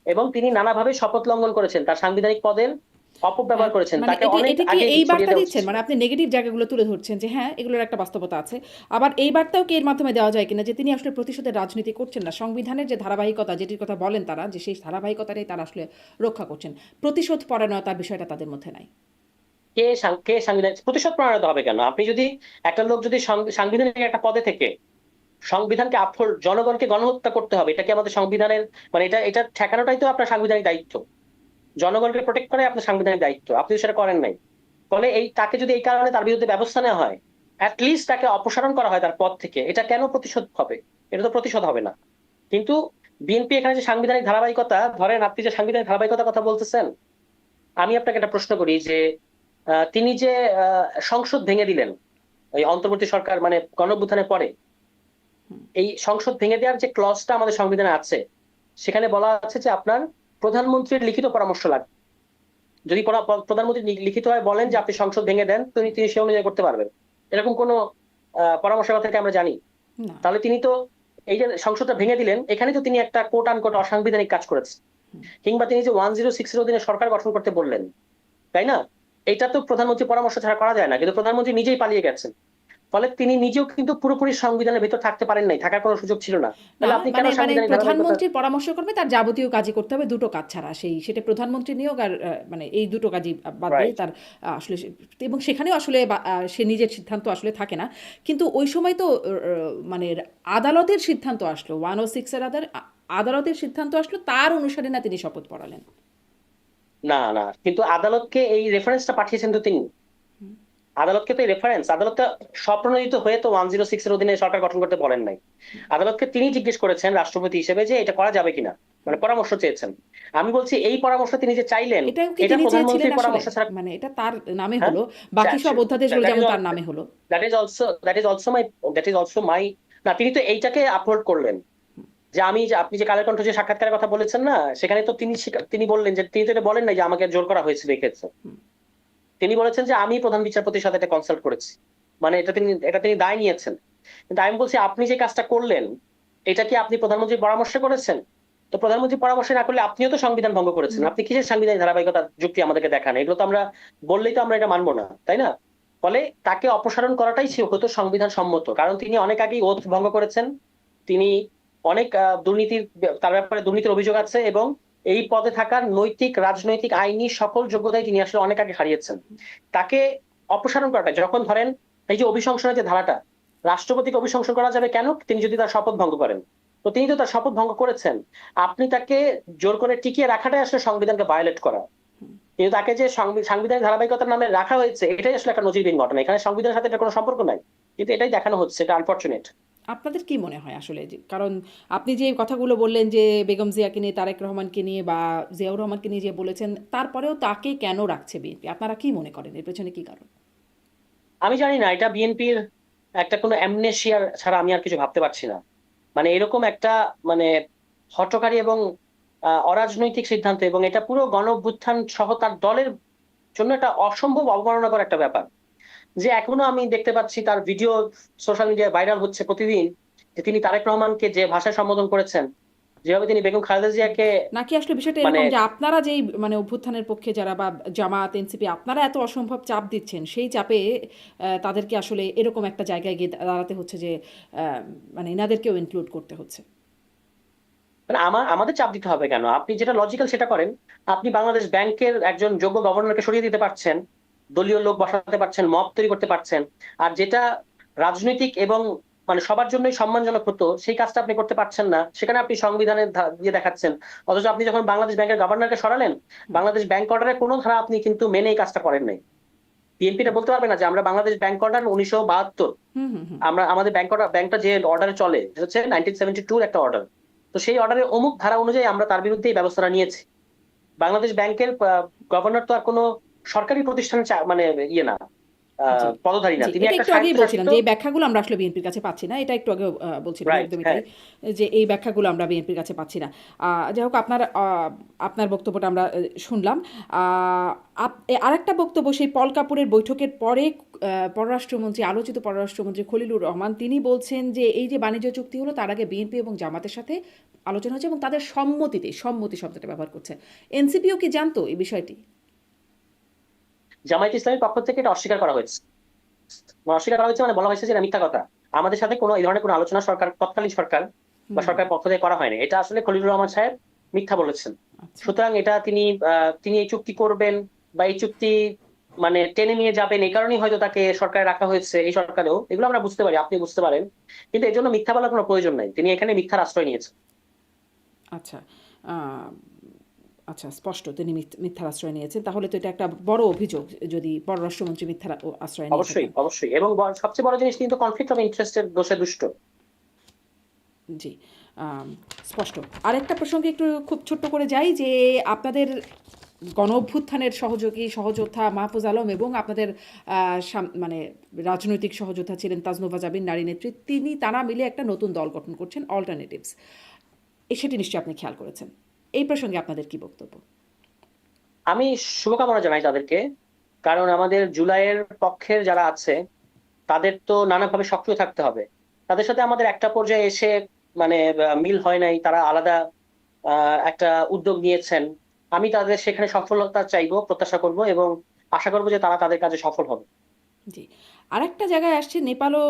এবং তিনি নানাভাবে শপথ লঙ্ঘন করেছেন, তার সাংবিধানিক পদের হ্যাঁ, অপব্যবহার করেছেন, মানে তাকে এটা অনেক এটা কি আগে এই ছড়িয়ে বার্তা দেওয়া উচিত দিচ্ছেন? ছিল। মানে আপনি নেগেটিভ জায়গাগুলো তুলে ধরছেন যে হ্যাঁ, এগুলোর একটা বাস্তবতা আছে। আবার এই বার্তাও কি এর মাধ্যমে দেওয়া যায় কিনা যে তিনি আসলে প্রতিশোধের রাজনীতি করছেন না। সংবিধানের যে ধারাবাহিকতা যেটির কথা বলেন তারা, যে সেই ধারাবাহিকতাটাই তারা আসলে রক্ষা করছেন। প্রতিশোধ পরায়ণতার বিষয়টা তাদের মধ্যে নাই। কে সাংবিধানিক প্রতিশোধ প্রণয়ন হবে কেন? আপনি যদি একটা লোক যদি সাংবিধানিক একটা পদে থেকে সংবিধানকে জনগণকে গণহত্যা করতে হবে, এটা কি আমাদের সংবিধানের মানে এটা ঠেকানোটাই তো আপনার সাংবিধানিক দায়িত্ব। জনগণকে প্রোটেক্ট করে আপনার সাংবিধানিক দায়িত্ব, আপনি তো সেটা করেন নাই। ফলে এই তাকে যদি এই কারণে তার বিরুদ্ধে ব্যবস্থা নেওয়া হয়, লিস্ট তাকে অপসারণ করা হয় তার পদ থেকে, এটা কেন প্রতিশোধ হবে? এটা তো প্রতিশোধ হবে না। কিন্তু বিএনপি এখানে যে সাংবিধানিক ধারাবাহিকতা, ধরেন আপনি যে সাংবিধানিক ধারাবাহিকতার কথা বলতেছেন, আমি আপনাকে একটা প্রশ্ন করি যে তিনি যে সংসদ ভেঙে দিলেন এই অন্তর্বর্তী সরকার মানে গণঅভ্যুত্থানের পরে, এই সংসদ ভেঙে দেওয়ার যে ক্লজটা আমাদের সংবিধানে আছে, সেখানে বলা আছে যে আপনার প্রধানমন্ত্রীর লিখিত পরামর্শ লাগবে। যদি প্রধানমন্ত্রী লিখিত হয় বলেন যে আপনি সংসদ ভেঙে দেন, তিনি সে অনুযায়ী করতে পারবেন। এরকম কোনো পরামর্শের কথা কি আমরা জানি? না। তাহলে তিনি তো এই যে সংসদটা ভেঙে দিলেন, এখানে তো তিনি একটা কোট আনকোট অসাংবিধানিক কাজ করেছেন। কিংবা তিনি যে 1066 অধীনে সরকার গঠন করতে বললেন, তাই না? এটা তো প্রধানমন্ত্রী পরামর্শ ছাড়া করা যায় না, কিন্তু প্রধানমন্ত্রী নিজেই পালিয়ে গেছেন। ফলে তিনি নিজেও কিন্তু পুরোপুরি সংবিধানের ভেতর থাকতে পারেন নাই, থাকার কোনো সুযোগ ছিল না। না, তাহলে আপনি কেন মানে মানে সাংবিধানিক ধারাবাহিকতা? প্রধানমন্ত্রীর পরামর্শ করবে, তার যাবতীয় কাজই করতে হবে দুটো কাজ ছাড়া। সেটা প্রধানমন্ত্রী নিয়োগ আর মানে এই দুটো কাজই বাদ দিয়ে রাইট। তার আসলে এবং সেখানেও আসলে সে নিজের সিদ্ধান্ত আসলে থাকে না। কিন্তু ওই সময় তো মানে আদালতের সিদ্ধান্ত আসলো, 106-এর আদালতের সিদ্ধান্ত আসলো, তার অনুসারে না তিনি শপথ পড়ালেন। না না, কিন্তু আদালতকে এই রেফারেন্সটা পাঠিয়েছেন তো তিনি। আদালতকে তো এই রেফারেন্স, আদালতটা স্বপ্রণোদিত হয়ে তো 106-এর অধীনে সরকার গঠন করতে বলেন নাই। আদালতকে তিনি জিজ্ঞেস করেছেন রাষ্ট্রপতি হিসেবে যে এটা করা যাবে কিনা, মানে পরামর্শ চেয়েছেন। আমি বলছি এই পরামর্শ তিনি যে চাইলেন, এটাও কি এটা তিনি চেয়েছিলেন প্রধানমন্ত্রীর আসলে? পরামর্শ ছাড়া। মানে এটা তার নামে হ্যাঁ, হলো, বাকি সব অধ্যাদেশগুলো দ্যাট ইজ যেমন তার নামে হলো। দ্যাট ইজ অলসো মাই না, তিনি তো এইটাকে আপলোড করলেন যে আপনি যে কালের কণ্ঠ যে সাক্ষাৎকারের কথা বলেছেন না, সেখানে তো তিনি বললেন যে তিনি তো এটা বলেন না যে আমাকে জোর করা হয়েছিল এই ক্ষেত্রে। হুম, তিনি বলেছেন যে আমি প্রধান বিচারপতির সাথে এটা কনসাল্ট করেছি, মানে এটা তিনি দায় নিয়েছেন। কিন্তু আমি বলছি আপনি যে কাজটা করলেন এটা কি আপনি প্রধানমন্ত্রীর পরামর্শ করেছেন? তো প্রধানমন্ত্রী পরামর্শ না করলে আপনিও তো সংবিধান ভঙ্গ করেছেন। হুম, আপনি কিসের সাংবিধানিক ধারাবাহিকতা যুক্তি আমাদেরকে দেখান? এগুলো তো আমরা বললেই তো আমরা এটা মানবো না, তাই না? ফলে তাকে অপসারণ করাটাই হতো সংবিধান সম্মত, কারণ তিনি অনেক আগেই ওথ ভঙ্গ করেছেন। তিনি অনেক তার ব্যাপারে দুর্নীতির অভিযোগ আছে, এবং এই পদে থাকার নৈতিক, রাজনৈতিক, আইনি সকল যোগ্যতাই তিনি আসলে অনেক আগে হারিয়েছেন। তাকে অপসারণ করাটা, যখন ধরেন এই যে অভিশংসনের যে ধারাটা, রাষ্ট্রপতিকে অভিশংসন করা যাবে কেন? তিনি যদি তার শপথ ভঙ্গ করেন। তো তিনি তো তার শপথ ভঙ্গ করেছেন। আপনি তাকে জোর করে টিকিয়ে রাখাটাই আসলে সংবিধানকে ভায়োলেট করা। হুম। কিন্তু তাকে যে সাংবিধানিক ধারাবাহিকতার নামে রাখা হয়েছে, এটাই আসলে একটা নজিরবিহীন ঘটনা। এখানে সংবিধানের সাথে এটা কোনো সম্পর্ক নাই, কিন্তু এটাই দেখানো হচ্ছে। এটা আনফরচুনেট। আপনাদের কি মনে হয় আসলে যে, কারণ আপনি যে কথাগুলো বললেন যে বেগম জিয়াকে নিয়ে, তারেক রহমানকে নিয়ে বা জিয়াউর রহমানকে নিয়ে যে বলেছেন, তারপরেও তাকে কেন রাখছে বিএনপি? আপনারা কি মনে করেন এর পেছনে কি কারণ? আমি জানি না, এটা বিএনপির একটা কোনো অ্যামনেশিয়ার ছাড়া আমি আর কিছু ভাবতে পারছি না। মানে এরকম একটা, মানে হঠকারী এবং অরাজনৈতিক সিদ্ধান্ত, এবং এটা পুরো গণ অভ্যুত্থান সহ তার দলের জন্য একটা অসম্ভব অবমাননাকর একটা ব্যাপার। যে এখনো আমি দেখতে পাচ্ছি তার ভিডিও সোশ্যাল মিডিয়ায় ভাইরাল হচ্ছে প্রতিদিন, যে তিনি তারেক রহমানকে যে ভাষায় সম্বোধন করেছেন, যেভাবে তিনি বেগম খালেদা জিয়াকে, নাকি আসলে বিষয়টা মানে এরকম যে আপনারা যেই মানে অভ্যুত্থানের পক্ষে যারা বা জামাত, এনসিপি, আপনারা এত অসম্ভব চাপ দিচ্ছেন, সেই চাপে তাদেরকে আসলে এরকম একটা জায়গায় গিয়ে দাঁড়াতে হচ্ছে যে মানে এনাদেরকেও ইনক্লুড করতে হচ্ছে? মানে আমাদের চাপ দিতে হবে কেন? আপনি যেটা লজিক্যাল সেটা করেন। আপনি বাংলাদেশ ব্যাংকের একজন যোগ্য গভর্নরকে সরিয়ে দিতে পারছেন, দলীয় লোক বসাতে পারছেন, মব তৈরি করতে পারছেন। আর যেটা রাজনৈতিক এবং মানে সবার জন্যই সম্মানজনক হতো, সেই কাজটা আপনি করতে পারছেন না। সেখানে আপনি সংবিধানের দিয়ে দেখাচ্ছেন। অথচ আপনি যখন বাংলাদেশ ব্যাংকের গভর্নরকে সরালেন, হুম, বাংলাদেশ ব্যাংক অর্ডারের কোনো ধারা আপনি কিন্তু মেনে এই কাজটা করেন নাই। বিএনপিটা বলতে পারবে না যে আমরা বাংলাদেশ ব্যাংক অর্ডার 1972, হুম, হুম, হুম। আমরা আমাদের ব্যাংকটা যে অর্ডারে চলে, এটা হচ্ছে 1972 একটা অর্ডার। তো সেই অর্ডারের অমুক ধারা অনুযায়ী আমরা তার বিরুদ্ধে এই ব্যবস্থাটা নিয়েছি। বাংলাদেশ ব্যাংকের গভর্নর তো আর কোনো সরকারি প্রতিষ্ঠানের মানে ইয়ে না, জি, পদধারী না, জি। তিনি এটা একটা একটু আগেই বলছিলাম স্বায়ত্তশাসিত। যে এই ব্যাখ্যাগুলো আমরা আসলে বিএনপির কাছে পাচ্ছি না। এটা একটু আগেও বলছিলাম, রাইট, একদমই তাই। হ্যাঁ। যে এই ব্যাখ্যাগুলো আমরা বিএনপির কাছে পাচ্ছি না। যাই হোক, আপনার বক্তব্যটা আমরা শুনলাম। আ আরেকটা বক্তব্য, সেই পল কাপুরের বৈঠকের পরে পররাষ্ট্রমন্ত্রী, আলোচিত পররাষ্ট্রমন্ত্রী খলিলুর রহমান, তিনি বলছেন যে এই যে বাণিজ্য চুক্তি হলো, তার আগে বিএনপি এবং জামাতের সাথে আলোচনা হয়েছে এবং তাদের সম্মতিতে, সম্মতি শব্দটা ব্যবহার করছে। এনসিপিও কি জানতো এই বিষয়টি? জামায়াত ইসলামীর পক্ষ থেকে এটা অস্বীকার করা হয়েছে। অস্বীকার করা হয়েছে, মানে বলা হয়েছে যে এটা মিথ্যা কথা। আমাদের সাথে কোনো এই ধরনের কোনো আলোচনা তৎকালীন সরকার বা হুম, সরকারের পক্ষ থেকে করা হয়নি। এটা আসলে খলিলুর রহমান সাহেব মিথ্যা বলেছেন। আচ্ছা। সুতরাং এটা তিনি এই চুক্তি করবেন বা এই চুক্তি মানে টেনে নিয়ে যাবেন, এই কারণেই হয়তো তাকে সরকারে রাখা হয়েছে। এই সরকারেও এগুলো আমরা বুঝতে পারি, আপনি বুঝতে পারেন, কিন্তু এর জন্য মিথ্যা বলার কোনো প্রয়োজন নাই। তিনি এখানে মিথ্যার আশ্রয় নিয়েছেন। আচ্ছা। আ আচ্ছা, স্পষ্ট তিনি মিথ্যার আশ্রয় নিয়েছেন। তাহলে তো এটা একটা বড় অভিযোগ, যদি পররাষ্ট্রমন্ত্রী মিথ্যার আশ্রয় নিয়ে অবশ্যই, থাকেন। অবশ্যই। এবং সবচেয়ে বড় জিনিস, কিন্তু কনফ্লিক্ট অফ ইন্টারেস্টের দোষে দুষ্ট। জি, আম স্পষ্ট। আরেকটা প্রসঙ্গে একটু খুব ছোট্ট করে যাই যে, আপনাদের গণঅভ্যুত্থানের সহযোগী, সহযোদ্ধা মাহফুজ আলম এবং আপনাদের মানে রাজনৈতিক সহযোদ্ধা ছিলেন তাজনুভা জাবিন, নারী নেত্রী। তারা মিলে একটা নতুন দল গঠন করছেন, অল্টারনেটিভস। সেটি নিশ্চয়ই আপনি খেয়াল করেছেন। এই প্রসঙ্গে আপনাদের কি বক্তব্য? আমি শুভকামনা জানাই তাদেরকে। কারণ আমাদের জুলাইয়ের পক্ষের যারা আছে, তাদের তো নানাভাবে সক্রিয় থাকতে হবে। তাদের সাথে আমাদের একটা পর্যায়ে এসে মানে মিল হয় নাই, তারা আলাদা একটা উদ্যোগ নিয়েছেন। আমি তাদের সেখানে সফলতা চাইবো, প্রত্যাশা করব, এবং আশা করবো যে তারা তাদের কাজে সফল হবে। জি। আরেকটা জায়গায় আসছে, নেপালও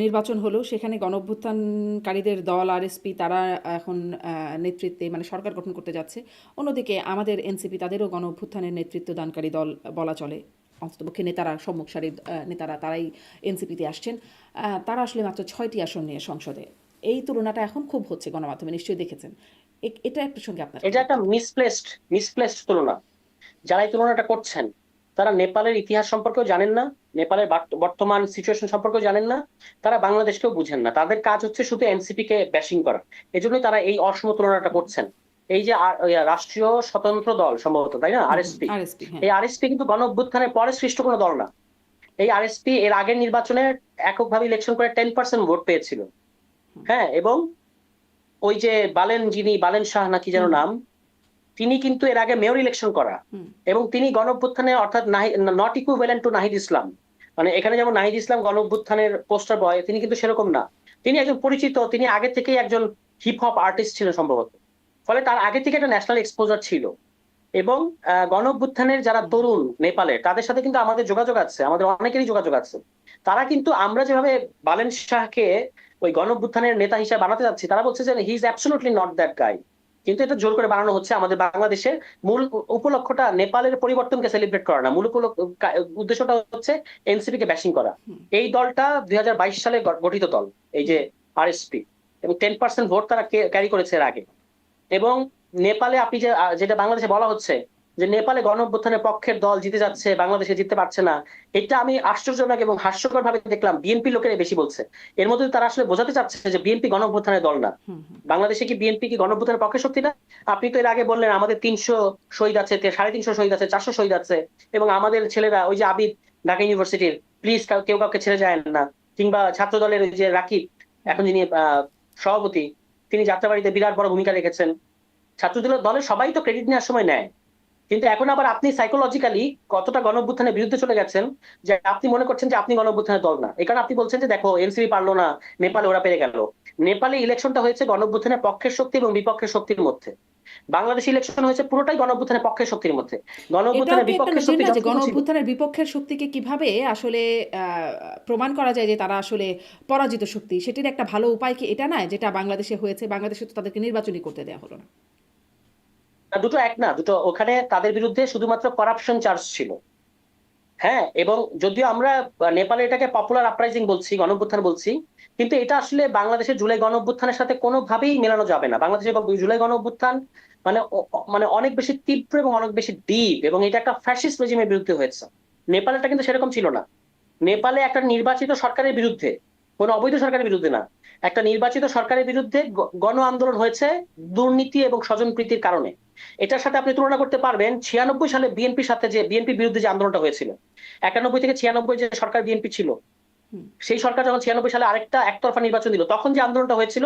নির্বাচন হলো। সেখানে গণঅভ্যুত্থানকারীদের দল আরএসপি, তারা এখন নেতৃত্বে মানে সরকার গঠন করতে যাচ্ছে। অন্যদিকে আমাদের এনসিপি, তাদেরও গণঅভ্যুত্থানের নেতৃত্ব দানকারী দল বলা চলে। অন্ততপক্ষে নেতারা, সম্মুখ সারির নেতারা, তারাই এনসিপিতে আসছেন। তারা আসলে মাত্র ৬টি আসন নিয়ে সংসদে। এই তুলনাটা এখন খুব হচ্ছে গণমাধ্যমে, নিশ্চয়ই দেখেছেন। এটা প্রসঙ্গে আপনার কি এটা একটা বক্তব্য? মিসপ্লেসড তুলনা। যারা এই তুলনাটা করছেন, তারা নেপালের ইতিহাস সম্পর্কেও জানেন না, নেপালের বর্তমান সিচুয়েশন সম্পর্কেও জানেন না, তারা বাংলাদেশকেও বুঝেন না। তাদের কাজ হচ্ছে শুধু এনসিপি কে ব্যাশিং করা। এজন্যই তারা এই অসম তুলনাটা করছেন। এই যে রাষ্ট্রীয় স্বতন্ত্র দল সম্ভবত, তাই না, হুম, হুম, আরএসপি। আরএসপি, হ্যাঁ। এই আরএসপি কিন্তু গণ অভ্যুত্থানের পরে সৃষ্ট কোনো দল না। এই আরএসপি এর আগের নির্বাচনে এককভাবে ইলেকশন করে 10% ভোট পেয়েছিল। হ্যাঁ, এবং ওই যে বালেন শাহ নাকি যেন হুম নাম, তিনি কিন্তু এর আগে মেয়র ইলেকশন করা, হুম এবং তিনি গণঅভ্যুত্থানে অর্থাৎ not equivalent to Nahid Islam, মানে এখানে যেমন নাহিদ ইসলাম গণঅভ্যুত্থানের পোস্টার বয়, তিনি কিন্তু সেরকম না। তিনি একজন পরিচিত, তিনি আগে থেকেই একজন হিপ হপ আর্টিস্ট ছিলেন সম্ভবত, ফলে তার আগে থেকে একটা ন্যাশনাল এক্সপোজার ছিল। এবং গণঅভ্যুত্থানের যারা হুম তরুণ নেপালে, তাদের সাথে কিন্তু আমাদের যোগাযোগ আছে, আমাদের অনেকেরই যোগাযোগ আছে। তারা কিন্তু আমরা যেভাবে বালেন শাহকে ওই গণঅভ্যুত্থানের নেতা হিসেবে বানাতে যাচ্ছি, তারা বলছে যে he is absolutely not that guy. কিন্তু এটা জোর করে বানানো হচ্ছে। আমাদের বাংলাদেশের মূল উপলক্ষটা নেপালের পরিবর্তনকে সেলিব্রেট করা না, মূল উদ্দেশ্যটা হচ্ছে এনসিপি কে ব্যাশিং করা। হুম এই দলটা 2022 সালে গঠিত দল, এই যে হুম আরএসপি, এবং 10% ভোট তারা ক্যারি করেছে এর আগে। এবং নেপালে আপনি যেটা বাংলাদেশে বলা হচ্ছে যে নেপালে গণঅভ্যুত্থানের পক্ষের দল জিতে যাচ্ছে, বাংলাদেশে জিততে পারছে না, এটা আমি আশ্চর্যজনক এবং হাস্যকর ভাবে দেখলাম বিএনপি লোকেরা বেশি বলছে। এর মধ্যে তারা আসলে বোঝাতে চাচ্ছে যে বিএনপি গণঅভ্যুত্থানের দল না। হুম হুম বাংলাদেশে কি বিএনপি কি গণঅভ্যুত্থানের পক্ষে শক্তি না? আপনি তো এর আগে বললেন আমাদের 300 শহীদ আছে, 350 শহীদ আছে, 400 শহীদ আছে, এবং আমাদের ছেলেরা ওই যে আবিদ ঢাকা ইউনিভার্সিটির, প্লিজ কেউ কাউকে ছেড়ে যায় না, কিংবা ছাত্র দলের ওই যে রাকিব, হুম এখন যিনি সভাপতি, তিনি যাত্রাবাড়িতে বিরাট বড় ভূমিকা রেখেছেন। ছাত্রদলের সবাই তো ক্রেডিট নেওয়ার সময় নেয়, কিন্তু এখন আবার আপনি সাইকোলজিক্যালি কতটা গণঅভ্যুত্থানের বিরুদ্ধে চলে গেছেন যে আপনি মনে করছেন যে আপনি গণঅভ্যুত্থানের দল না। এই কারণে আপনি বলছেন যে দেখো এনসিপি পারলো না, নেপালে ওরা পেরে গেল। নেপালে ইলেকশনটা হয়েছে গণঅভ্যুত্থানের পক্ষের শক্তি এবং বিপক্ষের শক্তির মধ্যে। বাংলাদেশ ইলেকশন হয়েছে পুরোটাই গণঅভ্যুত্থানের পক্ষের শক্তির মধ্যে। এটাও গণঅভ্যুত্থানের কি একটা বিপক্ষের নজির শক্তি না যে গণ যতটুকু ছিল, অভ্যুত্থানের বিপক্ষের শক্তিকে কিভাবে আসলে প্রমাণ করা যায় যে তারা আসলে পরাজিত শক্তি, সেটির একটা ভালো উপায় কি এটা নয় যেটা বাংলাদেশে হয়েছে? বাংলাদেশে তো তাদেরকে নির্বাচনই করতে দেওয়া হলো না। দুটো এক না, দুটো ওখানে তাদের বিরুদ্ধে শুধুমাত্র করাপশন চার্জ ছিল। হ্যাঁ, এবং যদিও আমরা নেপালে এটাকে পপুলার আপরাইজিং বলছি, গণঅভ্যুত্থান বলছি, কিন্তু এটা আসলে বাংলাদেশের জুলাই গণঅভ্যুত্থানের সাথে কোনোভাবেই মেলানো যাবে না। বাংলাদেশের জুলাই গণঅভ্যুত্থান মানে মানে অনেক বেশি তীব্র এবং অনেক বেশি ডিপ, এবং এটা একটা ফ্যাসিস্ট রেজিমের বিরুদ্ধে হয়েছে। নেপালেটা কিন্তু সেরকম ছিল না। নেপালে একটা নির্বাচিত সরকারের বিরুদ্ধে, কোনো অবৈধ সরকারের বিরুদ্ধে না, একটা নির্বাচিত সরকারের বিরুদ্ধে গণ আন্দোলন হয়েছে দুর্নীতি এবং স্বজনপ্রীতির কারণে। এটার সাথে আপনি তুলনা করতে পারবেন 96 সালে বিএনপির সাথে, যে বিএনপির বিরুদ্ধে যে আন্দোলনটা হয়েছিল 91 থেকে 96, যে সরকার বিএনপি ছিল, হুম সেই সরকার যখন 96 সালে আরেকটা একতরফা নির্বাচন দিল, তখন যে আন্দোলনটা হয়েছিল,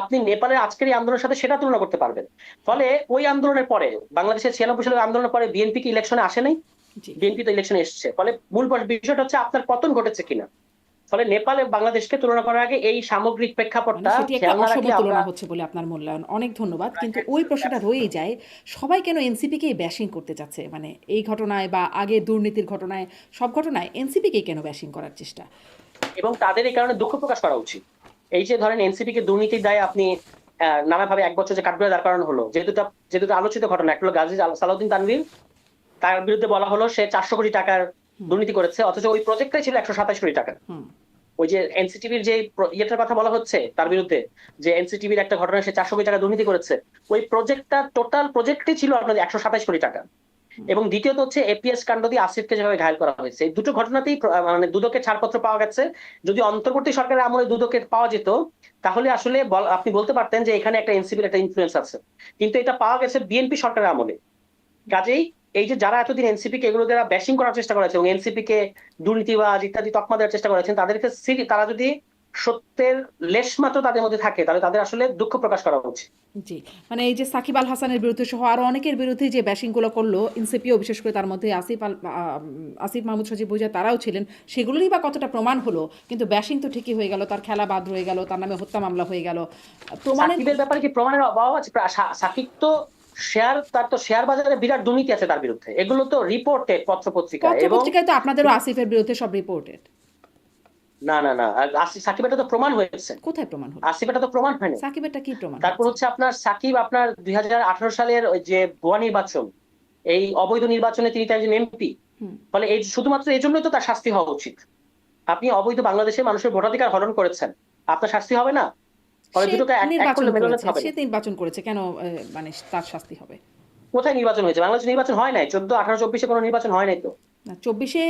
আপনি নেপালের আজকের এই আন্দোলনের সাথে সেটা তুলনা করতে পারবেন। ফলে ওই আন্দোলনের পরে, বাংলাদেশের 96 সালের আন্দোলনের পরে বিএনপি কি ইলেকশনে আসে নাই? জি বিএনপি তো ইলেকশনে এসেছে। ফলে মূল বিষয়টা হচ্ছে আপনার পতন ঘটেছে কিনা। ফলে নেপাল এবং বাংলাদেশকে তুলনা করার আগে এই সামগ্রিক মানে প্রেক্ষাপটটা সেটি একটা খেয়াল না অসম রাখলে আমরা তুলনা হচ্ছে বলে আপনার মূল্যায়ন। অনেক ধন্যবাদ। কিন্তু ওই প্রশ্নটা রয়েই যায়, সবাই কেন এনসিপিকেই ব্যাশিং করতে চাচ্ছে? মানে এই ঘটনায় বা আগে দুর্নীতির ঘটনায়, সব ঘটনায় এনসিপিকেই কেন ব্যাশিং করার চেষ্টা? এবং তাদের এই কারণে দুঃখ প্রকাশ করা উচিত। এই যে ধরেন এনসিপি কে দুর্নীতির দায়ে আপনি নানাভাবে 1 বছর যে কাঠগড়ায় দাঁড় করানো হলো, যে দুটো আলোচিত ঘটনা, একটা হলো গাজী সালাউদ্দিন তানভীর, তার বিরুদ্ধে বলা হলো সে 400 কোটি টাকার হুম দুর্নীতি করেছে, অথচ ওই প্রজেক্টটাই ছিল 127 কোটি টাকা। হুম ওই যে এনসিটিভির যে ইয়েটার কথা বলা হচ্ছে তার বিরুদ্ধে, যে এনসিটিভির একটা ঘটনা সে 400 কোটি টাকা দুর্নীতি করেছে, ওই প্রজেক্টটা টোটাল প্রজেক্টই ছিল আপনাদের 127 কোটি টাকা। হুম এবং দ্বিতীয়ত হচ্ছে এপিএস কাণ্ড দিয়ে আসিফকে যেভাবে ঘায়ল করা হয়েছে, এই দুটো ঘটনাতেই মানে দুদকের ছাড়পত্র পাওয়া গেছে। যদি অন্তর্বর্তী সরকারের আমলে দুদকের পাওয়া যেত, তাহলে আসলে আপনি বলতে পারতেন যে এখানে একটা এনসিপির একটা ইনফ্লুয়েন্স আছে। কিন্তু এটা পাওয়া গেছে বিএনপি সরকারের আমলে। কাজেই এই যে যারা এতদিন এনসিপি কে এগুলো যারা ব্যাশিং করার চেষ্টা করেছে এবং এনসিপি কে দুর্নীতিবাজ ইত্যাদি তকমা দেওয়ার চেষ্টা করেছেন, তাদেরকে তারা যদি সত্যের লেশ মাত্র তাদের মধ্যে থাকে, তাহলে তাদের আসলে দুঃখ প্রকাশ করা উচিত। জি, মানে এই যে সাকিব আল হাসানের বিরুদ্ধে সহ আরো অনেকের বিরুদ্ধে যে ব্যাশিংগুলো করলো এনসিপিও, বিশেষ করে তার মধ্যে আসিফ মাহমুদ সজীব ভুইয়া তারাও ছিলেন, সেগুলোরই বা কতটা প্রমাণ হলো? কিন্তু ব্যাশিং তো ঠিকই হয়ে গেল, তার খেলা বাদ রয়ে গেল, তার নামে হত্যা মামলা হয়ে গেল। প্রমাণের সাকিবের ব্যাপারে কি প্রমাণের অভাব আছে? সাকিব তো তার তো শেয়ার বাজারে বিরাট দুর্নীতি আছে তার বিরুদ্ধে, এগুলো তো রিপোর্টেড পত্র পত্রিকায়। এবং পত্রপত্রিকায় তো আপনাদেরও আসিফের বিরুদ্ধে সব রিপোর্টেড। না না না, সাকিবেরটা তো প্রমাণ হয়েছে, কোথায় প্রমাণ হলো? আসিফেরটা তো প্রমাণ হয়নি। সাকিবেরটা কি প্রমাণ তারপর হয়েছে? হচ্ছে আপনার সাকিব আপনার 2018 সালের ওই যে ভুয়া নির্বাচন, এই অবৈধ নির্বাচনে তিনি তো একজন এমপি। হুম ফলে এই শুধুমাত্র এই জন্যই তো তার শাস্তি হওয়া উচিত। আপনি অবৈধ বাংলাদেশের মানুষের ভোটাধিকার হরণ করেছেন, আপনার শাস্তি হবে না? ফলে সে দুটোকে এক এক নির্বাচন করলে মেলানো করেছে, হবে সে না। নির্বাচন করেছে, কেন মানে তার শাস্তি হবে? কোথায় নির্বাচন হয়েছে? বাংলাদেশ নির্বাচন হয় নাই, 14, 18, 24 কোনো নির্বাচন হয় নাই তো। না, 24-এ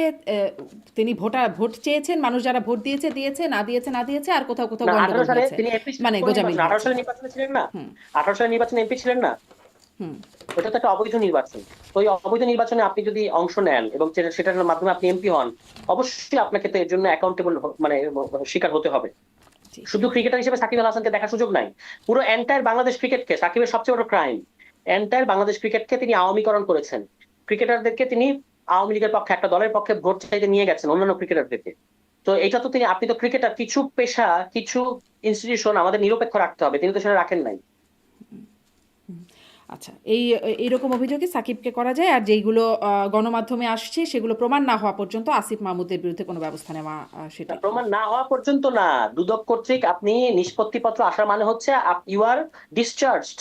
তিনি ভোট চেয়েছেন, মানুষ যারা ভোট দিয়েছে দিয়েছে, না দিয়েছে না দিয়েছে, আর কোথাও কোথাও না, 18 গন্ডগোল সালে হয়েছে, তিনি এমপি ছিলেন মানে কোন গোজামিল নির্বাচন? 18 হয়েছে। সালে নির্বাচনে ছিলেন না? হুম 18 সালে নির্বাচনে এমপি ছিলেন না? হুম ওটা তো একটা অবৈধ নির্বাচন। তো ওই অবৈধ নির্বাচনে আপনি যদি অংশ নেন এবং সেটার মাধ্যমে আপনি এমপি হন, অবশ্যই আপনাকে তো এর জন্য অ্যাকাউন্টেবল মানে শিকার হতে হবে। জি। শুধু ক্রিকেটার হিসেবে সাকিব আল হাসানকে দেখার সুযোগ নাই। পুরো এন্টায়ার বাংলাদেশ ক্রিকেটকে, সাকিবের সবচেয়ে বড় ক্রাইম, এন্টায়ার বাংলাদেশ ক্রিকেটকে তিনি আওয়ামীকরণ করেছেন। ক্রিকেটারদেরকে তিনি আওয়ামী লীগের পক্ষে, একটা দলের পক্ষে ভোট চাইতে নিয়ে গেছেন অন্যান্য ক্রিকেটারদেরকে। তো এটা তো তিনি, আপনি তো ক্রিকেটার, কিছু পেশা, কিছু ইনস্টিটিউশন আমাদের নিরপেক্ষ রাখতে হবে, তিনি তো সেটা রাখেন নাই। আচ্ছা, এইরকম অভিযোগে সাকিবকে করা যায়, আর যেইগুলো গণমাধ্যমে আসছে সেগুলো প্রমাণ না হওয়া পর্যন্ত আসিফ মাহমুদের বিরুদ্ধে কোনো ব্যবস্থা নেওয়া, সেটাই। প্রমাণ না হওয়া পর্যন্ত না, দুদক কর্তৃক আপনি নিষ্পত্তিপত্র আসার মানে হচ্ছে ইউ আর ডিসচার্জড।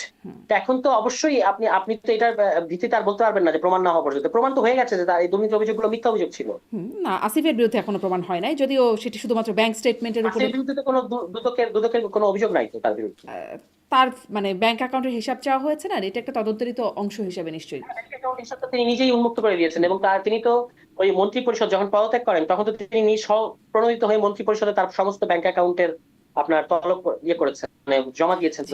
এখন তো অবশ্যই আপনি আপনি তো এটার ভিত্তিতে আর বলতে পারবেন না যে প্রমাণ না হওয়া পর্যন্ত। প্রমাণ তো হয়ে গেছে যে তার এই দুর্নীতি অভিযোগগুলো মিথ্যা অভিযোগ ছিল। না, আসিফের বিরুদ্ধে এখনো প্রমাণ হয় নাই, যদিও সেটি শুধুমাত্র ব্যাংক স্টেটমেন্টের উপরে। আসিফের বিরুদ্ধে তো কোনো দুদকের দুদকের কোনো অভিযোগ নাই তো তার বিরুদ্ধে। তার মানে ব্যাংক অ্যাকাউন্টের হিসাব চাওয়া হয়েছে না, এটা একটা তদন্তেরই তো অংশ হিসেবে নিশ্চয়ই। ব্যাংক অ্যাকাউন্ট হিসাবটা তিনি নিজেই উন্মুক্ত করে দিয়েছেন, এবং তিনি তো ওই মন্ত্রী পরিষদ যখন পদত্যাগ করেন তখন তো তিনি নিজ প্রণোদিত হয়ে মন্ত্রী পরিষদে তার সমস্ত ব্যাংক অ্যাকাউন্টের আপনার তলব ইয়ে করেছেন, মানে জমা দিয়েছেন। জি।